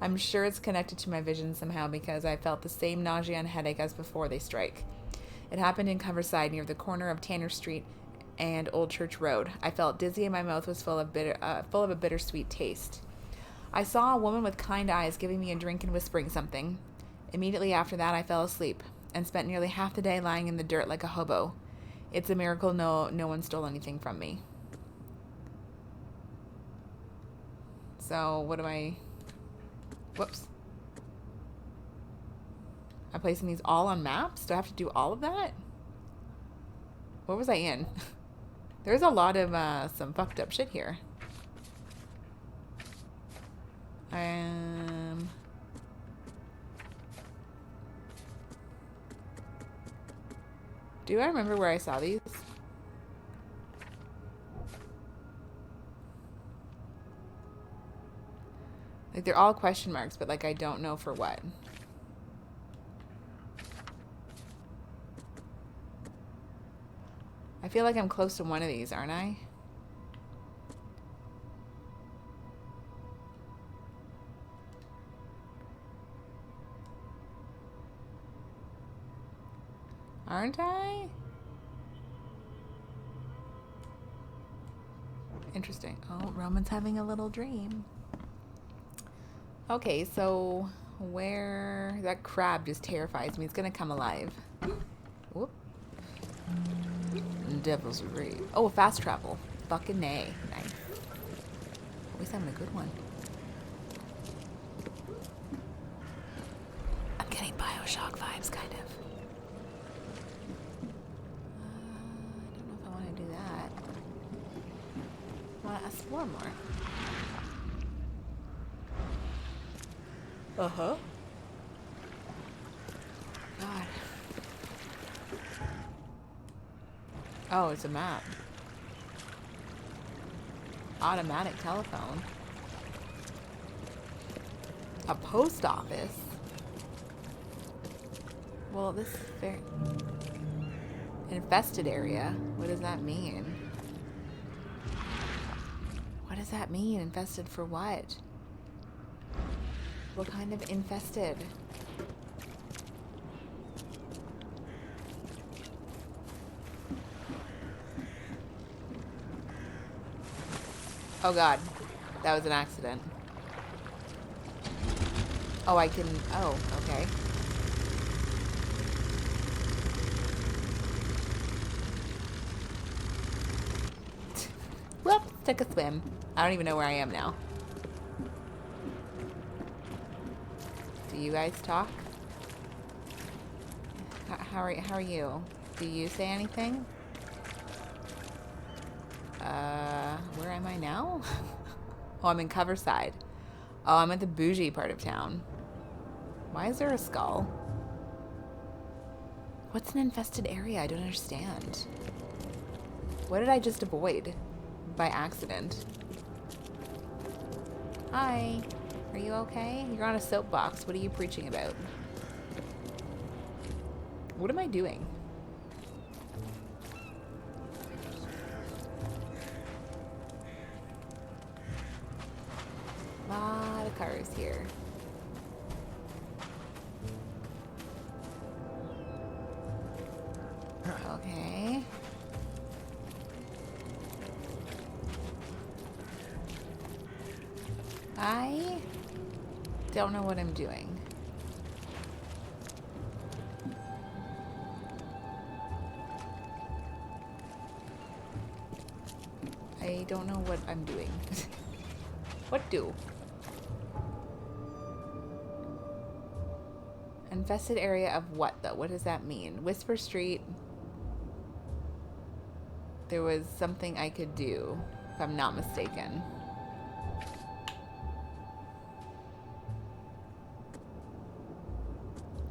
I'm sure it's connected to my vision somehow because I felt the same nausea and headache as before they strike. It happened in Coverside near the corner of Tanner Street and Old Church Road. I felt dizzy and my mouth was full of a bittersweet taste. I saw a woman with kind eyes giving me a drink and whispering something. Immediately after that, I fell asleep and spent nearly half the day lying in the dirt like a hobo. It's a miracle no one stole anything from me. So, what do I... Whoops. I'm placing these all on maps? Do I have to do all of that? What was I in? There's a lot of some fucked up shit here. Do I remember where I saw these? Like, they're all question marks, but, like, I don't know for what. I feel like I'm close to one of these, aren't I? Aren't I? Interesting. Oh, Roman's having a little dream. Okay, so where... That crab just terrifies me. It's gonna come alive. Whoop. Devil's Rave. Oh, fast travel. Fucking nay. Nice. At least I'm a good one. I'm getting Bioshock vibes, kind of. I don't know if I want to do that. I want to explore more. Uh-huh. God. Oh, it's a map. Automatic telephone. A post office. Well, this is very... Infested area. What does that mean? What does that mean? Infested for what? What kind of infested? Oh god, that was an accident. Oh, I can... Oh, okay. Whoops, took a swim. I don't even know where I am now. Do you guys talk? How are you? Do you say anything? Where am I now? Oh, I'm in Coverside. Oh, I'm at the bougie part of town. Why is there a skull? What's an infested area? I don't understand. What did I just avoid? By accident. Hi. Are you okay? You're on a soapbox. What are you preaching about? What am I doing? A lot of cars here. Okay. I don't know what I'm doing. I don't know what I'm doing. What do? Infested area of what, though? What does that mean? Whisper Street. There was something I could do, if I'm not mistaken.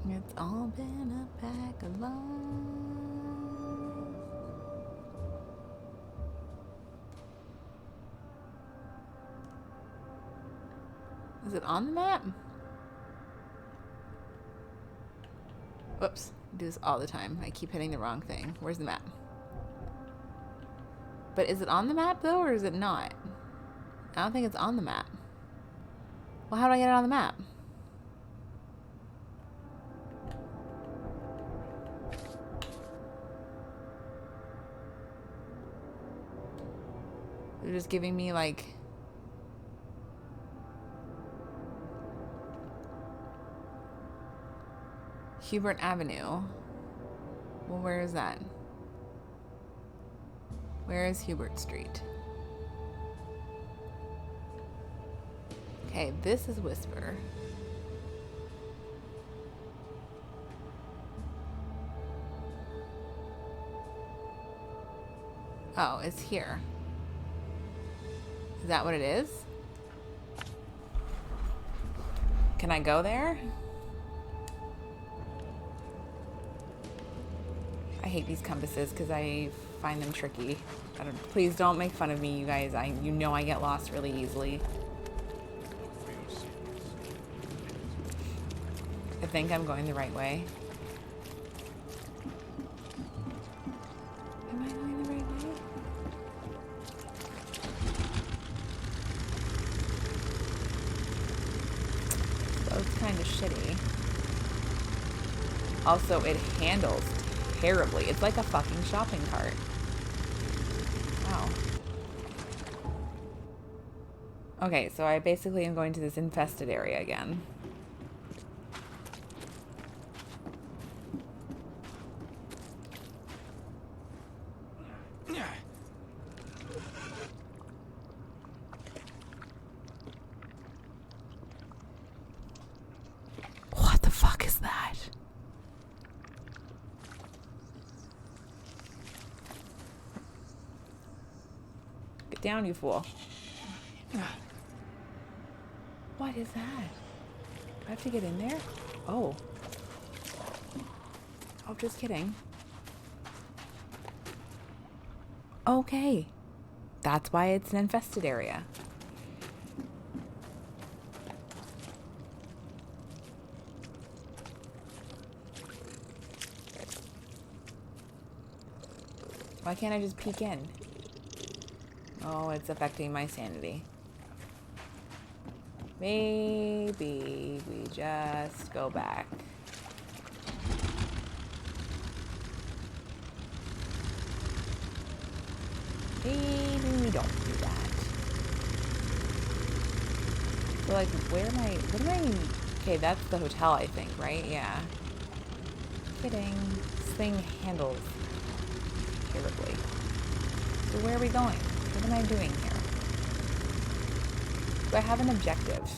It's all been a pack of lies. Is it on the map? Whoops. I do this all the time. I keep hitting the wrong thing. Where's the map? But is it on the map, though, or is it not? I don't think it's on the map. Well, how do I get it on the map? They're just giving me like... Hubert Avenue. Well, where is that? Where is Hubert Street? Okay, this is Whisper. Oh, it's here. Is that what it is? Can I go there? I hate these compasses because I find them tricky. Please don't make fun of me, you guys. You know I get lost really easily. I think I'm going the right way. Am I going the right way? Well, it's kind of shitty. Also, it handles terribly. It's like a fucking shopping cart. Wow. Okay, so I basically am going to this infested area again. What the fuck is that? Get down, you fool. What is that? Do I have to get in there? Oh. Oh, just kidding. Okay. That's why it's an infested area. Why can't I just peek in? Oh, it's affecting my sanity. Maybe we just go back. Maybe we don't do that. So, like, where am I? What am I? Okay, that's the hotel, I think, right? Yeah. Kidding. This thing handles terribly. So where are we going? What am I doing here? Do I have an objective?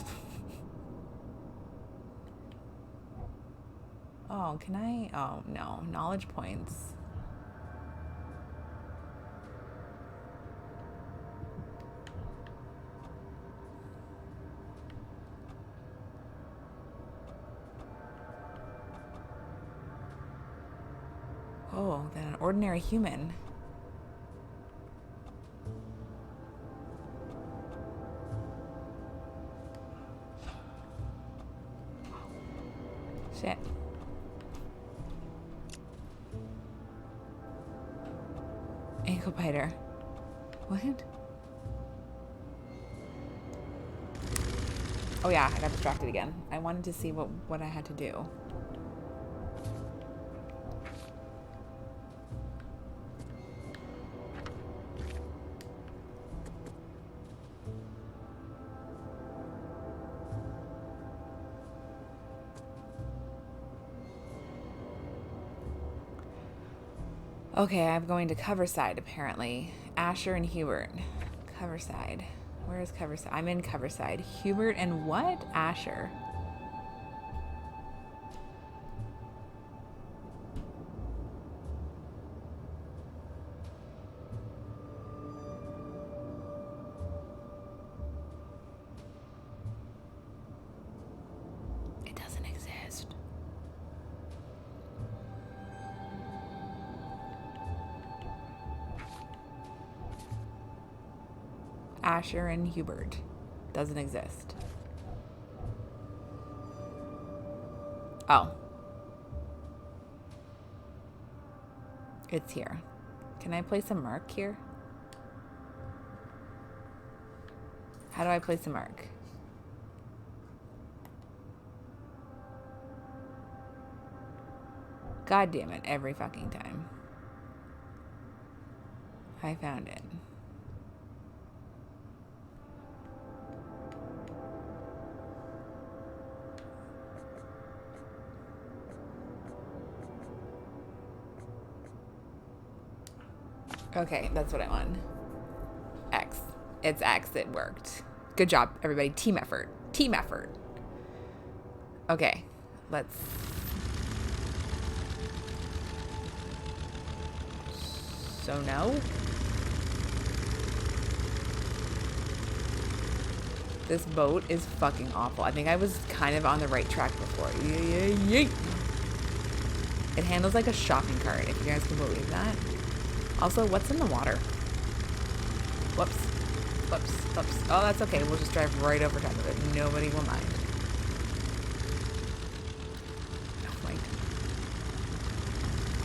Oh, can I? Oh, no. Knowledge points. Oh, than an ordinary human. Shit. Ankle biter. What? Oh yeah, I got distracted again. I wanted to see what I had to do. Okay, I'm going to Coverside, apparently. Asher and Hubert. Coverside. Where is Coverside? I'm in Coverside. Hubert and what? Asher. It doesn't exist. Asher and Hubert. Doesn't exist. Oh. It's here. Can I place a mark here? How do I place a mark? God damn it, every fucking time. I found it. Okay, that's what I want. X. It's X. It worked. Good job, everybody. Team effort. Team effort. Okay, let's... So no? This boat is fucking awful. I think I was kind of on the right track before. It handles like a shopping cart, if you guys can believe that. Also, what's in the water? Whoops. Whoops. Whoops. Oh, that's okay. We'll just drive right over top of it. Nobody will mind. Oh my God.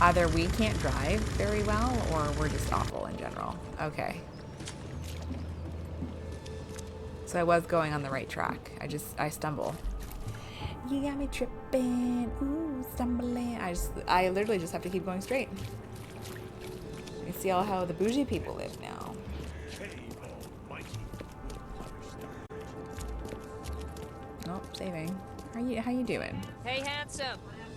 Either we can't drive very well, or we're just awful in general. Okay. So I was going on the right track. I stumble. You got me tripping. Ooh, stumbling. I literally just have to keep going straight. You see all how the bougie people live now. Oh, saving. How you doing? Hey, handsome.